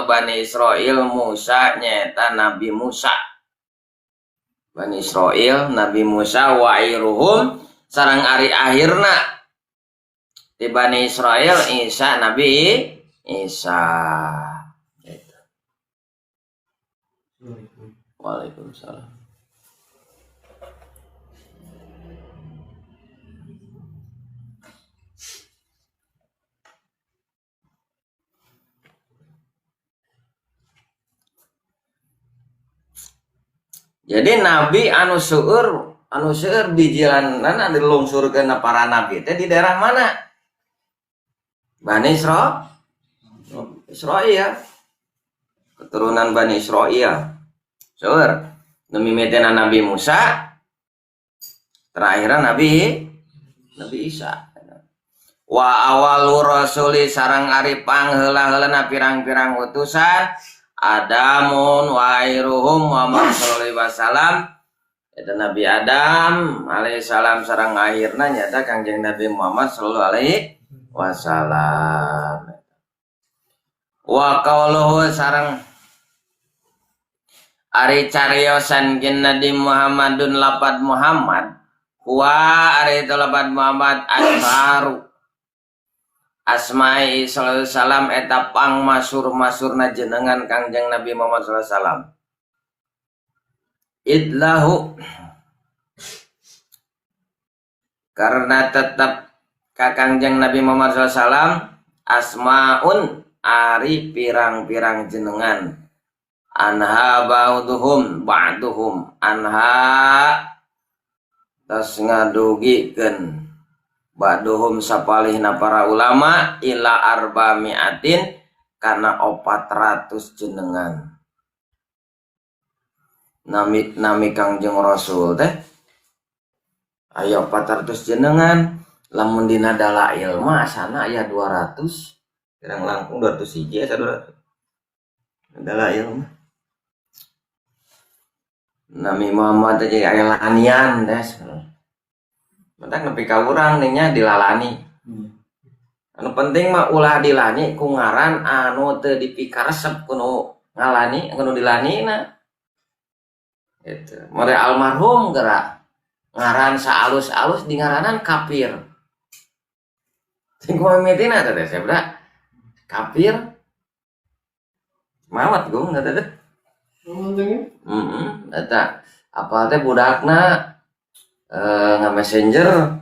Musa nyata Nabi Musa Bani Israil Nabi Musa wa iruhum sareng ari akhirna di Bani Israil Isa Nabi Isa. Waalaikumsalam. Jadi nabi anu seueur bijilanan dilungsurkeun para nabi teh di daerah mana? Bani Israil. Keturunan Bani Israil. Seueur nu mimitinan Nabi Musa, terakhiran Nabi Isa. Wa awalu rasuli sareng ari pangheula-heulana pirang-pirang utusan Adamun wa airuhum Muhammad sallallahu alaihi wasallam. Eta Nabi Adam alaihissalam sareng akhirna nyata Kangjeng Nabi Muhammad sallallahu alaihi wasallam. Wa qauluhu sareng ari cariosan gen Nabi Muhammadun lapad Muhammad wa ari lapad Muhammad asharu asma'i sallallahu alaihi wasallam eta pang masur-masurna jenengan Kangjeng Nabi Muhammad sallallahu alaihi wasallam. Idlahu karena tetap Kangjeng Nabi Muhammad sallallahu alaihi wasallam asmaun ari pirang-pirang jenengan anha ba'duhum anha tas ngadugikeun ba'duhum sapalihna para ulama ila arba mi'atin kana 400 jenengan nami Kangjeng Rasul teh aya 400 jenengan lamun dina dalail mah asana aya 200 kirang langkung 200 hiji asa 200 dalail mah Nabi Muhammad teh aya lanian teh mentak nepi ka urang nya dilalani anu penting mah ulah dilani ku ngaran anu teu dipikaresep kuno ngalani kuno dilanina gitu. Mode almarhum gerak ngaran saalus-alus di ngaranan kafir. Sing kumitina teh sebra kafir. Mawat gong eta teh. Eta apa teh budakna nga-messenger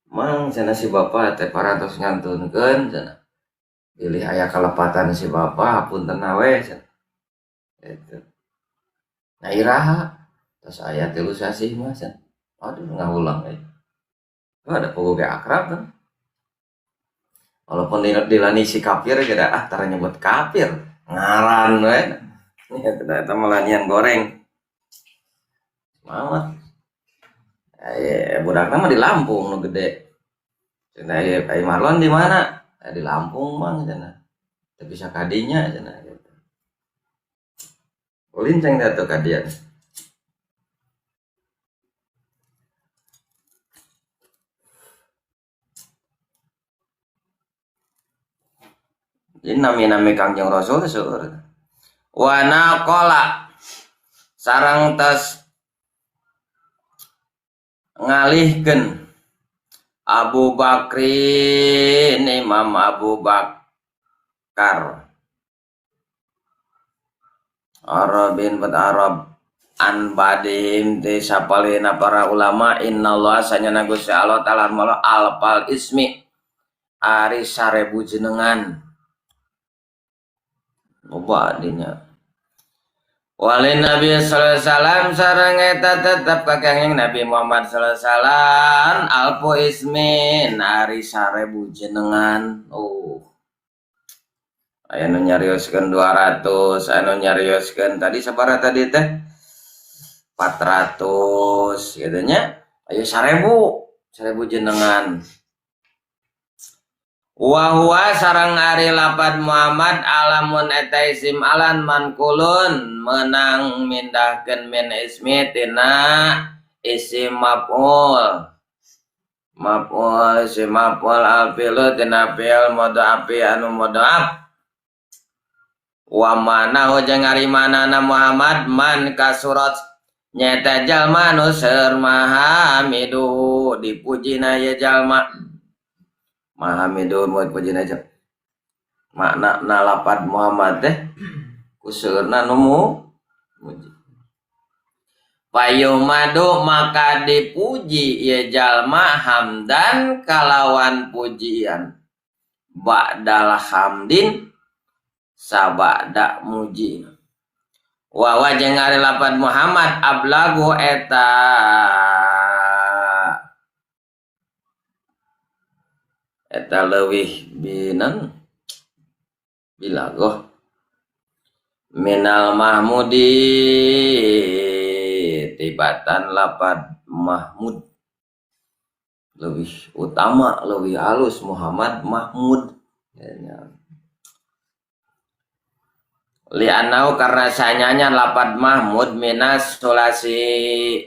mang cenah si bapa teh parantos ngantunkeun cenah. Pilih aya kalepatan si bapa hapunten we cenah. Eta nah iraha terus ayat telu sasih mas aduh ngulang ada pogoge akrab kan walaupun dilani si kafir kada tara nyebut kafir ngaran we ya eta melanian goreng mawat budakna mah di Lampung nu gede cenah ai Marlon di mana di Lampung mang cenah teu bisa kadinya cenah linceng dah tuh kadian. Jadi nami-nami Kangjeng Rasul seueur. Wa naqala sareng tes ngalihkeun Abu Bakri Imam Abu Bakar Arabin bat Arab an badim ti sapalina para ulama innallaha sanyana Gusti Allah taala mala alfal ismi ari 1000 jenengan loba dinya walin Nabi sallallahu alaihi wasallam sareng eta tetep ka Kangjeng Nabi Muhammad sallallahu alaihi wasallam alfu ismin ari 1000 jenengan aya nu nyarioskeun 200 anu nyarioskeun tadi sabaraha tadi teh 400 gitu nya aya 1000 jenengan wa huwa sareng ari lapad Muhammad alamun eta isim alan mankulun menang mindahkeun min ismi tina isim maf'ul isim maf'ul alfilu tina fi'il mudha'af anu mudha'af wa mana jeung ari manana Muhammad man kasurat nyata jalma nu seur mahamidu dipujina ya jalma mahamidu moal pujina aja makna lapad Muhammad teh ku seurna nu muji payumadu maka dipuji ya jalma hamdan kalawan pujian ba'dal hamdin sabada muji wa wajeng ari lapad Muhammad ablagu eta leuwih binan bilagoh minal mahmudi tibatan lapad Mahmud lebih utama, lebih halus Muhammad Mahmud. Lianau karena sanyanya lapad Mahmud minas solasi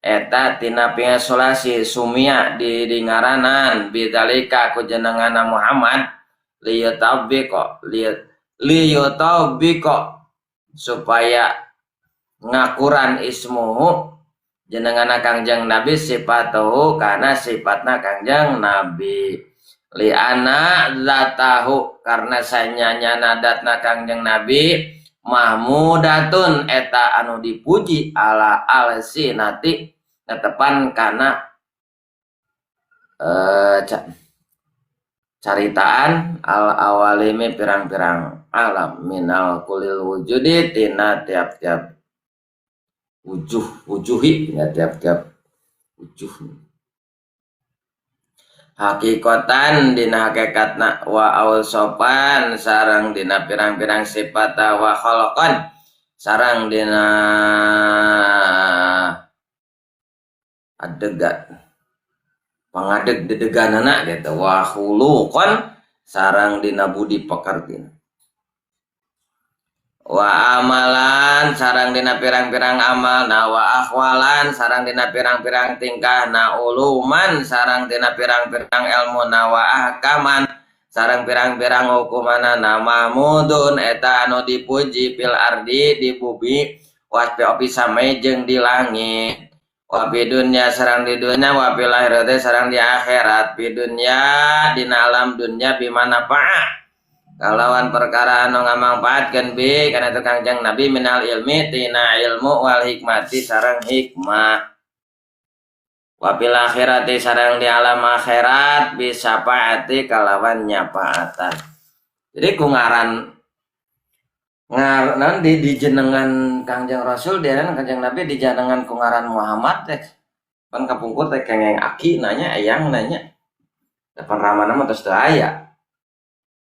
eta tina pinga solasi sumia di ngaranan bidalika ku jenengana Muhammad liyatabiqo supaya ngakuran ismuhu jenengana Kangjeng Nabi sifatuhu karena sifatna Kangjeng Nabi liana zatahu karena sanyanya nadatna Kangjeng Nabi mahmudatun eta anu dipuji ala alsinati netepan kana caritaan al awalimi pirang-pirang alam minal kulil wujudi tina tiap-tiap wujuhi ya tiap-tiap wujuh hakikatan dina hakikatna wa awsopan sarang dina pirang-pirang sifat wa khalaqan sarang dina adegat pangadeg dedeganana gitu wa khuluqan sarang dina budi pekertina wa amalan sarang dina pirang-pirang amal na wa akhwalan sarang dina pirang-pirang tingkah na uluman sarang dina pirang-pirang ilmu na wa ahkaman sarang pirang-pirang hukumana na mahmudun eta anu dipuji pil ardi di bumi waspi opi same jeung di langit wa bidunya sarang di dunya wa bil akhirati sarang di akhirat bidunya dina alam dunya bimana pa kalawan perkara anu ngamangpaatkeun bi kana itu Kangjeng Nabi minal ilmi tina ilmu wal hikmati sareng hikmah wa bil akhirati sareng di alam akhirat bisa paati kalawan nyapaatan. Jadi ku ngaran di jenengan Kangjeng Rasul diaran Kangjeng Nabi di jenengan ku ngaran Muhammad teh pan kapungkur teh kengeng aki nanya eyang nanya depan ramana mah terus teu aya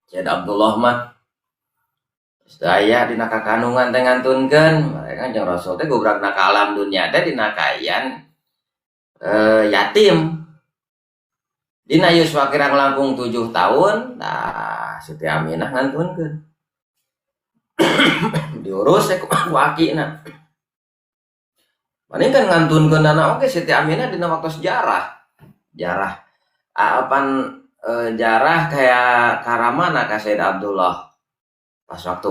Syed Abdullah mah sedaya dina kakandungan teh ngantunkeun mereka Kangjeng Rasul teh gobrakna ka alam dunya teh dina kayan yatim dina yuswa kirang langkung 7 tahun nah Siti Aminah ngantunkeun diurus ku akina paling kan ngantunkeun anak oke Siti Aminah dina waktu jarah jarah kayak karamana ka Said Abdullah pas waktu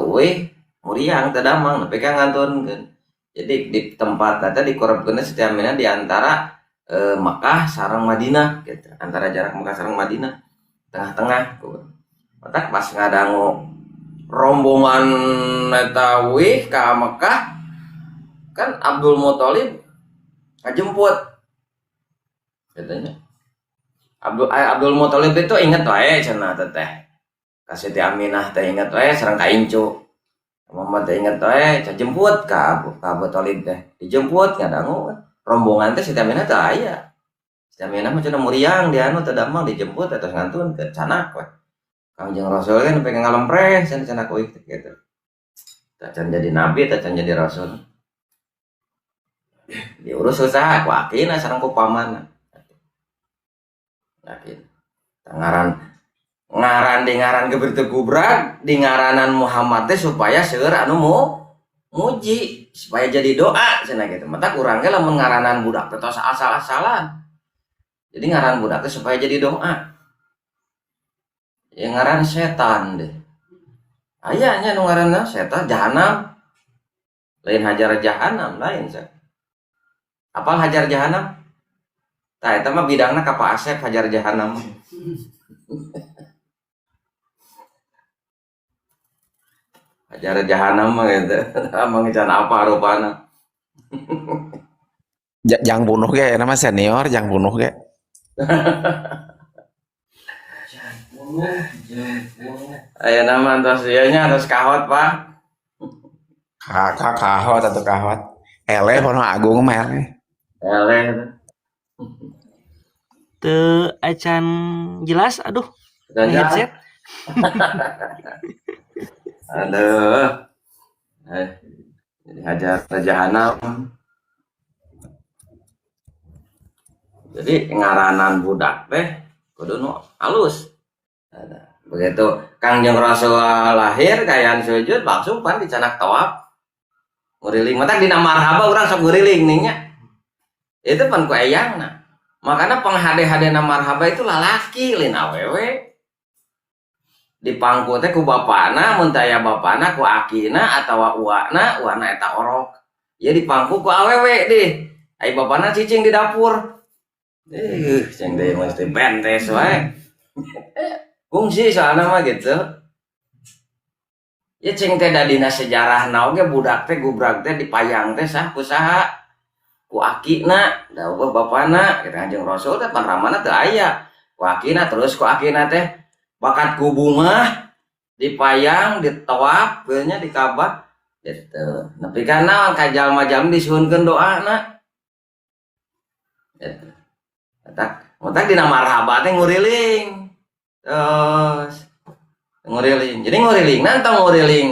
muriang tadamang tapi kan ngantunkeun jadi di tempat tadi dikorepkeun Siti Aminah di antara Mekah sareng Madinah gitu antara jarak Mekah sareng Madinah tengah-tengah matak pas ngadangu rombongan eta ka Mekah kan Abdul Muthalib ngajemput katanya Abdul Muthalib itu inget wae cenah teh ka Siti Aminah teh inget wae sareng ka Incu Muhammad teh inget wae jemput ka Abu Thalib teh dijemput ngadangu rombongan teh Siti Aminah teh aya Siti Aminah mah cenah muriang di anu teh damang dijemput terus ngantun ke canak we Kangjeng Rasul kan pengen ngalempreh cenah kuih gitu tacan jadi nabi tacan jadi rasul diurus usaha ku akina sareng ku pamanna yakin ngaran di ngaran gebeur teu gubrak di ngaranan Muhammad teh supaya seueur anu muji supaya jadi doa cenah gitu mata urang ge lamun ngaranan budak teh tos asal-asalan jadi ngaran budak teh supaya jadi doa yang ngaran setan deh ayahnya nu ngaranna setan jahanam lain hajar jahanam lain sih apal hajar jahanam tah eta mah bidangna ka Pak Asep hajar jahanam hajar jahanam mah gitu amang can apa rupana Jangan bunuh ge nama senior jangan bunuh ge aya nama antos ieunya antos kahot Pak kahot atau kahot eleh pono agung mah eleh teu acan jelas aduh headset aduh ngajar jahanam. Jadi ngaranan budak teh kudu nu halus. Begitu Kangjeng Rasul lahir kayaan sujud langsung pan dicanak tawaf nguriling mata dina marhaba urang sok nguriling nih nya. Itu pan ku eyangna. Makanya penghade-hadena marhaba itu lalaki lain awewe. Dipangku teh ku bapana mun teh aya bapana ku akina atawa uwana eta orok. Ya dipangku ku awewe deh. Ai bapana cicing di dapur. Ceng deh mesti bentes wae. Kungsi soalna mah gitu. Ya ceng teh da dina sejarah naon ge budak teh gubrag teh dipayang teh sah ku saha? Ku akina, da bapana, kita Kanjeng Rasul teh panramana teu aya. Ku akina terus ku akina teh bakat ku bunga dipayang, ditawaf, nya di Ka'bah gitu. Nepi ka naon ka jalma-jalma disuhunkeun doana. Gitu. Otak dina marhaba teh nguriling. Terus nguriling. Jadi nguriling nanti nguriling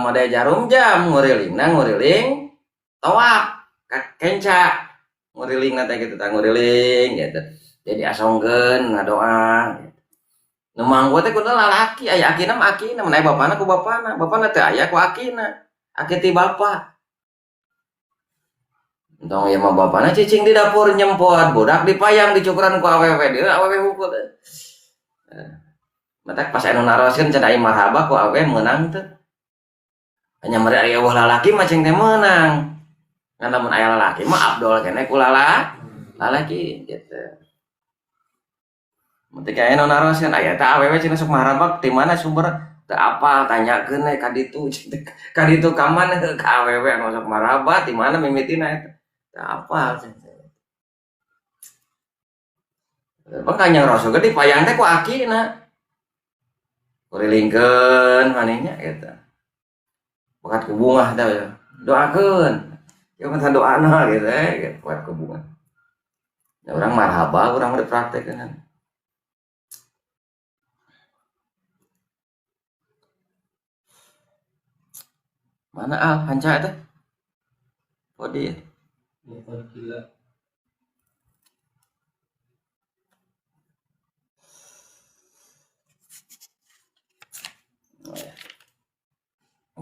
mode jarum jam nguriling tawaf kenca nguriling nanti gitu nguriling gitu. Jadi asongkeun ngadoa gitu. Nu manggo teh kudu lalaki aya akina mah akina mun aya bapana ku bapana teh aya ku akina. Aki ti bapa. Entong ya mah bapana cicing di dapur nyempot, budak dipayang dicukuran ku awewe, dia awewe hukul. Mata pas anu naroskeun cenah ai marhaba ku awewe meunang teu. Hanya mere aya eueuh lalaki mah cing teh meunang. Ngan lamun aya lalaki mah abdol keneh ku lalaki gitu. Mun teh aya anu naroskeun aya teh awewe cenah sok marhaba di mana sumber teu apa tanyakeun we ka ditu ka ditu ka mana ka awewe anu sok marhaba di mana mimitina eta. Apa makanya Rasul gede payang teh ku akina kurilingkeun manehnya eta bakat ku bunga teh doakeun ya kan doana gitu bakat ku bunga ya, orang marhaba urang udah praktekkeun mana al hanca teh oh dia Gila.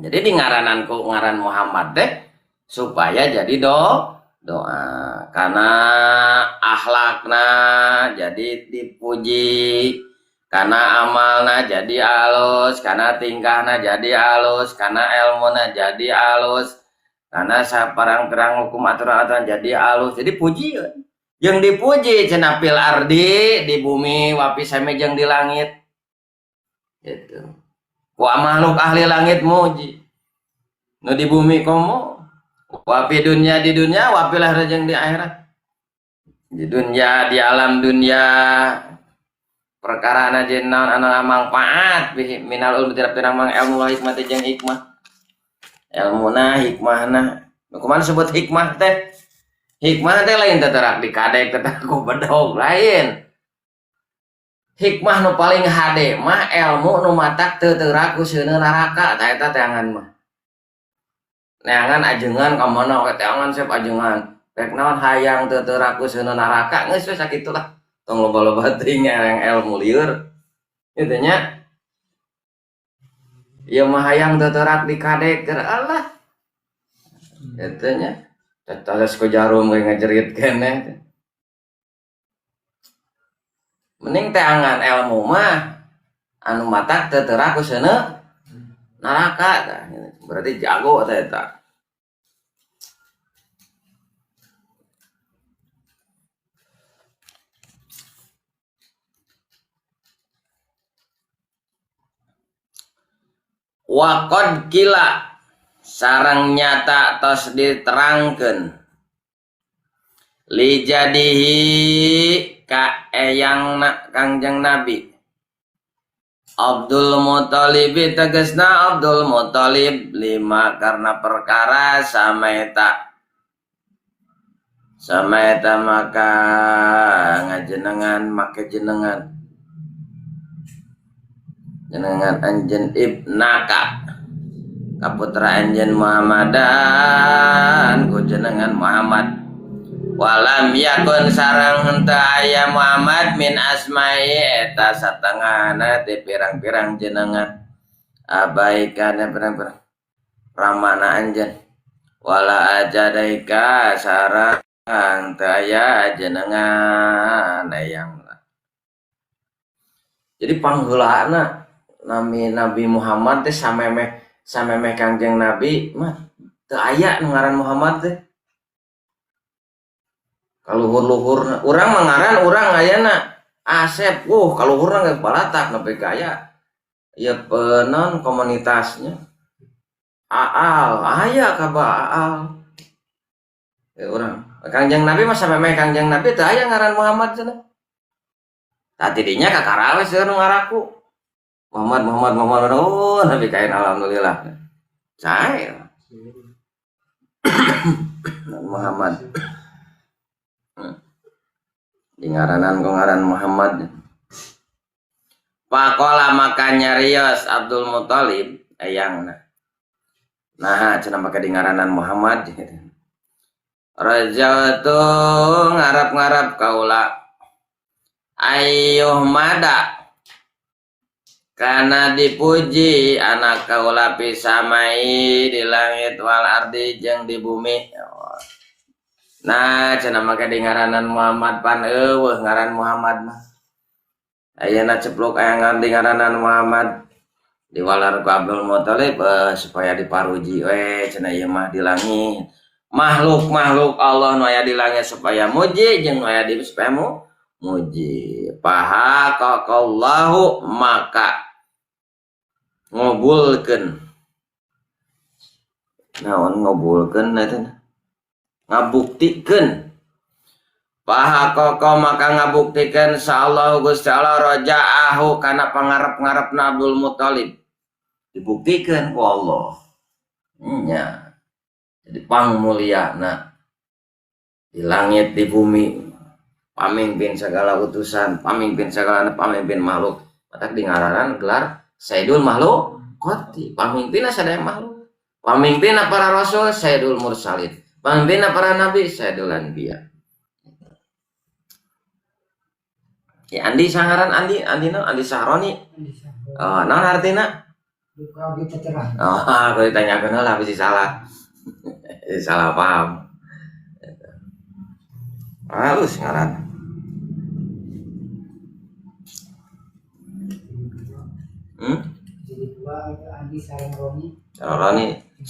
Jadi di ngarananku ngaran Muhammad deh supaya jadi doa karena akhlakna jadi dipuji karena amalna jadi alus karena tingkahna jadi alus karena ilmuna jadi alus karena saparang-perang hukum aturan jadi alus jadi puji yang dipuji cenapil ardi di bumi wapi samejeng di langit gitu ku makhluk ahli langit muji nu di bumi komo wapi dunia di dunia wapilah rejeng di akhirat di dunia di alam dunia perkara na jennaun anu manfaat minal ulum tidak pirang ilmu hikmah jeung hikmah ilmuna hikmahna kumaha disebut hikmah teh lain teh terak dikadek teh ku bedog lain hikmah nu paling hade mah ilmu nu matak teu terak ku seuneun neraka tah eta teangan mah neangan ajengan ka mana we teangan sep ajengan rek naon hayang teu terak ku seuneun neraka geus we sakitulah tong loba-loba teuing yang ilmu lieur kitu nya ieu mah hayang teu terak dikadek keur Allah eta nya tetes ku jarum we ngajerit keneh mending teangan ilmu mah anu matak teu terak ku seuneun neraka tah berarti jago teh eta waqad kila sareng nyata tos diterangkeun li jadihi ka eyangna Kangjeng Nabi Abdul Muthalib tegasna Abdul Muthalib lima karena perkara samaeta maka ngajenengan make jenengan anjen ibnaka kaputra anjeun Muhammadan ku jenengan Muhammad walam yakun sareng henteu aya Muhammad min asma'i eta satengahna ti pirang-pirang jenengan abaikana pirang-pirang ramana anjeun wala ajadaika sareng teu aya jenengan hayang. Jadi pangheulana Nabi Muhammad teh samemeh Kangjeng Nabi mah teu aya nu ngaran Muhammad teh. Kaluhur-luhurna urang mah ngaran urang ayana Asep. Kaluhurna geus balatak nepi ka aya ieu penon komunitasnya. Aal, aya kaba Aal. Urang Kangjeng Nabi mah samemeh Kangjeng Nabi teu aya ngaran Muhammad cenah. Tadi dinya kakarawe seueur nu ngaraku. Muhammad oh Nabi kain alhamdulillah. Sae. Muhammad. Di ngaranan ku ngaran Muhammad. Pakola maka nyarios Abdul Muthalib ayangna. Nah, cenah make di ngaranan Muhammad. Rajautu ngarap-ngarap kaula ayyuh mada karena dipuji anak kaula pisamai di langit wal ardi jeung di bumi. Nah cenah make di ngaranan Muhammad pan eueuh ngaran Muhammad mah ayeuna ceplok aya ngaran di ngaranan Muhammad diwalar ku Abdul Muthalib supaya diparuji we cenah ieu mah di langit makhluk Allah nu aya di langit supaya muji jeung nu aya di supaya muji. Pahaqaqallahu maka ngobulkeun. Naon ngobulkeun eta? Ngabuktikeun. Pahaqaqa maka ngabuktikeun sallallahu Gusti Allah raja'ahu kana pangarep-ngarepna Abdul Muthalib. Dibuktikeun ku Allah. Nya. Jadi pangmulyana di langit di bumi. Pamimpin segala utusan, pamimpin makhluk. Matak di ngaranan gelar Sayyidul Makhluk Qoti. Pamimpinna sadaya makhluk. Pamimpinna para rasul Sayyidul Mursalin. Pamimpinna para nabi Sayyidul Anbiya. Ya Andi sangaran Andi Sahroni. Oh, naon artina? Duka kita cerah. Oh, kalau ditanyakeun lah pasti salah. Salah paham. Halus ngaran. Jadi dua itu Andi sareng Roni.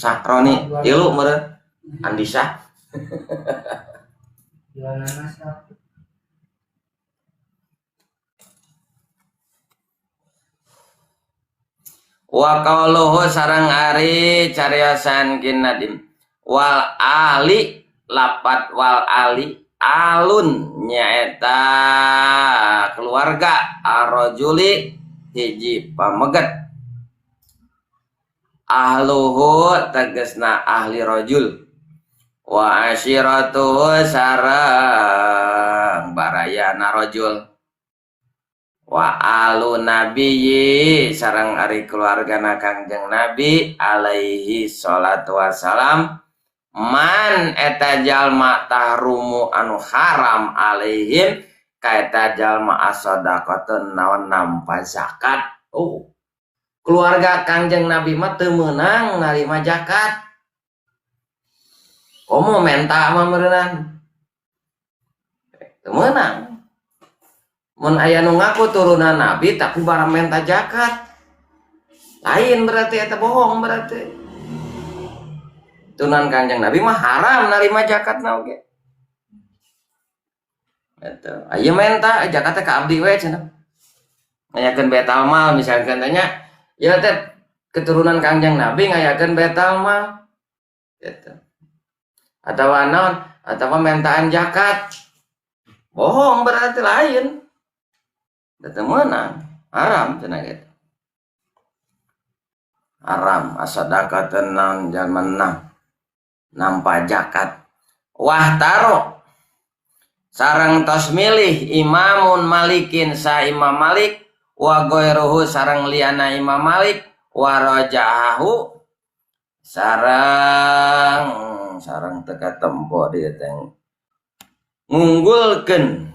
Roni, ilu meureun Andi Syah. Jualan masak. Wa qauluhu sareng ari cariosan kin Nadim wal ali lapat wal ali alun nyaeta keluarga arrojuli hiji pameget ahluhu tegesna ahli rojul wa asyiratuhu sareng barayana rojul wa alu nabiyyi sareng ari keluargana Kangjeng Nabi alaihi sholatu wassalam man eta jalma tahrumu anu haram alaihim kaeta jalma as-shadaqatun naon nampa zakat. Keluarga Kangjeng Nabi mah teu meunang narima zakat. Komo menta mah meureunana teu meunang. Mun aya nu ngaku turunan Nabi tapi barang menta zakat lain berarti eta bohong berarti. Turunan Kangjeng Nabi mah haram narima zakatna oge. Eta aya menta zakatna ka abdi we cenah. Ngayakeun betal mal misalkan tanya ya teh keturunan Kangjeng Nabi ngayakeun betal mal. Eta. Atawa naon? Atawa mentaan zakat. Bohong berarti lain. Eta meunang haram cenah gitu. Haram as-sadaqatan naon jalmanna nampa zakat. Wah taro sareng tos milih imamun malikin sa Imam Malik wa ghairuhu sareng liana Imam Malik wa raja'ahu sarang teka tempo dia teng ngunggulkeun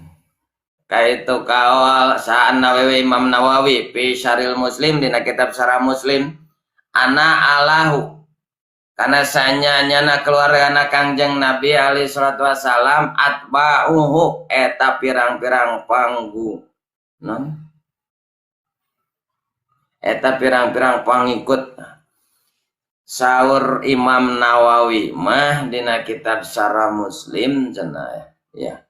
kaitu kawal saan Nawawi Imam Nawawi fi Syaril Muslim dina kitab Syarah Muslim ana alahu karena sanyana keluargana Kangjeng Nabi alaihi salatu wasalam atba'uhu eta pirang-pirang panggu non eta pirang-pirang pangikut saur Imam Nawawi mah dina kitab Syarah Muslim cenah ya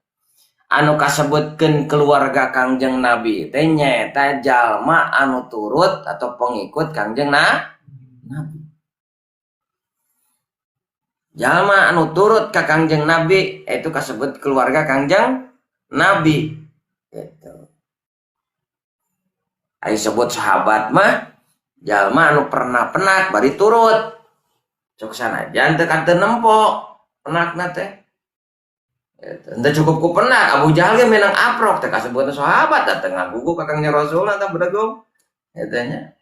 anu kasebutkeun keluarga Kangjeng Nabi teh nyaeta jalma anu turut atau pengikut Kangjeng Nabi. Jalma anu turut ka Kangjeng Nabi itu kasebut keluarga Kangjeng Nabi. Gitu. Ai sebut sahabat mah jalma anu pernah penak bari turut. Cok sanajan teu kanteu nempo penakna teh. Ente cukup ku penak Abu Jahal ge menang aprok teh kasebutna sahabat datang ngagugu ka Kangjeng Rasul tah bedegong. Eta nya.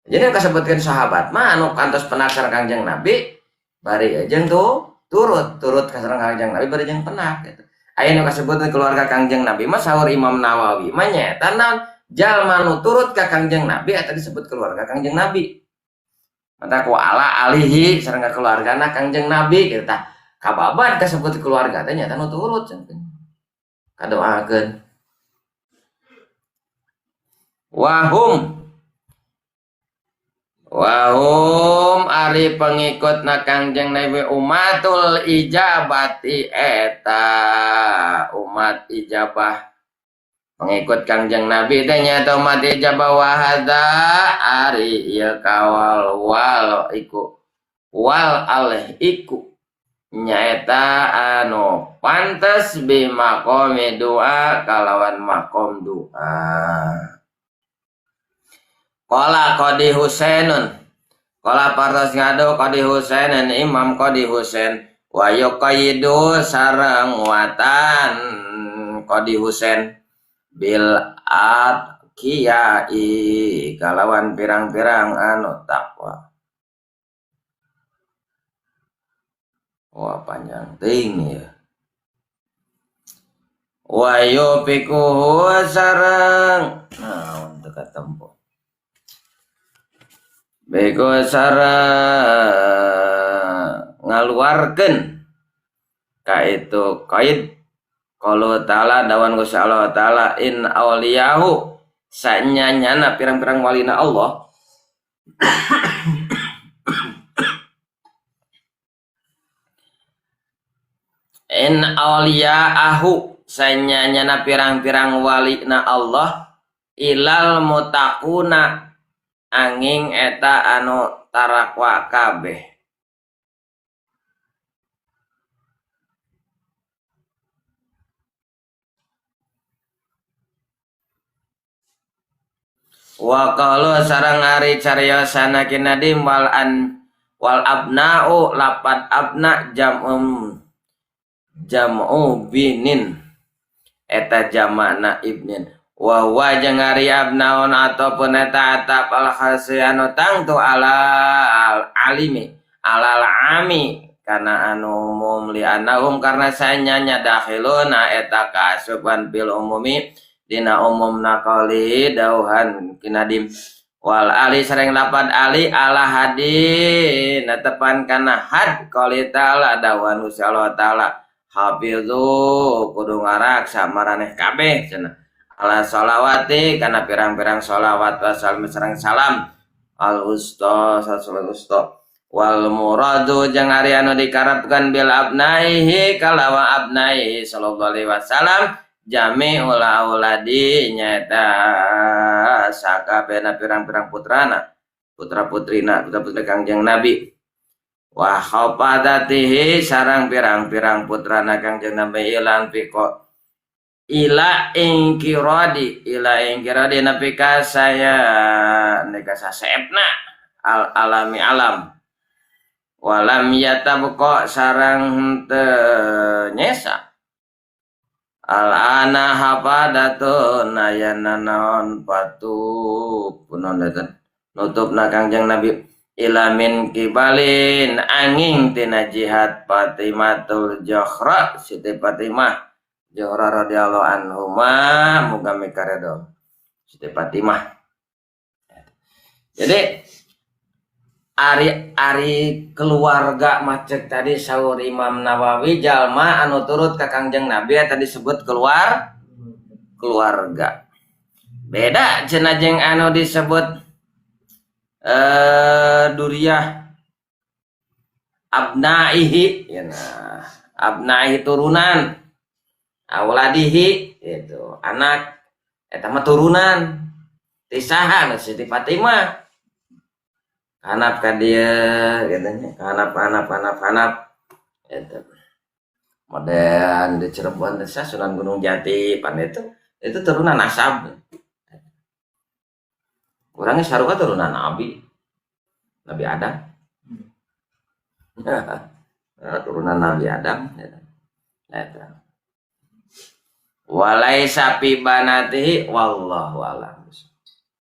Jadi kasebutkeun sahabat mah anu kantos penak sareng Kangjeng Nabi bari jeung tuh turut ka sareng Kangjeng Nabi bari jeung penak gitu. Aya nu kasebutkeun keluarga Kangjeng Nabi mah saur Imam Nawawi mah nyaeta naon jalma nu turut ka Kangjeng Nabi eta disebut keluarga Kangjeng Nabi. Mata ku ala alihi sareng keluargana Kangjeng Nabi kitu tah. Kababan kasebut keluarga teh nyata nu turut cenah. Kadoakeun. Wahum ari pengikutna Kangjeng Nabi umatul ijabati eta umat ijabah pengikut Kangjeng Nabi teh nyata umat ijabah wahada ari ieu kawal wal aleh iku nyaeta anu pantes bi maqami doa kalawan makom doa. Qala Qadi Husainun qala partos ngado Qadi Husainun Imam Qadi Husain wa yuqayyidu sareng watan Qadi Husain bil atqiyai kalawan pirang-pirang anu takwa. Wah panjang ting ya. Wa yufiku sareng untuk katempo. Bego sareng ngaluarkeun ka itu qaid qalu ta'ala dawan Gusti Allah taala in auliyahu sanyanyana pirang-pirang walina Allah in awliya'ahu sanyanyana pirang-pirang walina Allah ilal mutakuna anging eta anu tarakwa kabeh. Wa qalu sareng ari cariyosana kinadim wal abna'u lapad abna jam'u binin eta jamana ibnin wa jeung ari abnaun ataupun eta atap al khasianu tangtu alal alimi alal ami kana anu umum li anahum karna sanyanya dakhiluna eta kasuban bil umumi dina umumna qali dauhan kinadim wal ali sareng lapad ali ala hadi netepan kana had qali ta'ala dauhan Gusti Allah taala hafizu kudu ngaraksa maraneh kabeh cenah ala sholawati kana pirang-pirang sholawat wa salam sareng salam al usta salat usta wal muradu jeung ari anu dikarepkeun bil abnaihi kalawa abnaihi sallallahu alaihi wasallam jami'ul auladi nyaeta sakabehna pirang-pirang putrana putra-putrina putra-putri Kangjeng Nabi wa khafadatihi sarang pirang-pirang putrana Kangjeng Nabi ilan piko ila ingkiradi nabi ka saya neka saseepna al alami alam walam yatabqa sarang henteu nyesa al ana hafadatun ayana naon patu punon datang nutupna Kangjeng Nabi ilamin kibalin angin tina jihad Fatimatul Johra Siti Fatimah Johra radhiyallahu anhuma muga mikaredo Siti Fatimah. Jadi ari keluarga macet tadi saur Imam Nawawi jalma anu turut ka Kangjeng Nabi tadi disebut keluarga. Beda cenah jeung anu disebut duriyah abnaihi ya nah abnaihi turunan awladihi itu anak eta mah turunan tisaha Siti Fatimah hanap ka dia katanya hanap itu modern di Cirebon desa Sunan Gunung Jati pan itu turunan asab orangnya saruka turunan Nabi Adam turunan Nabi Adam walai sapi banatihi wallahu alam.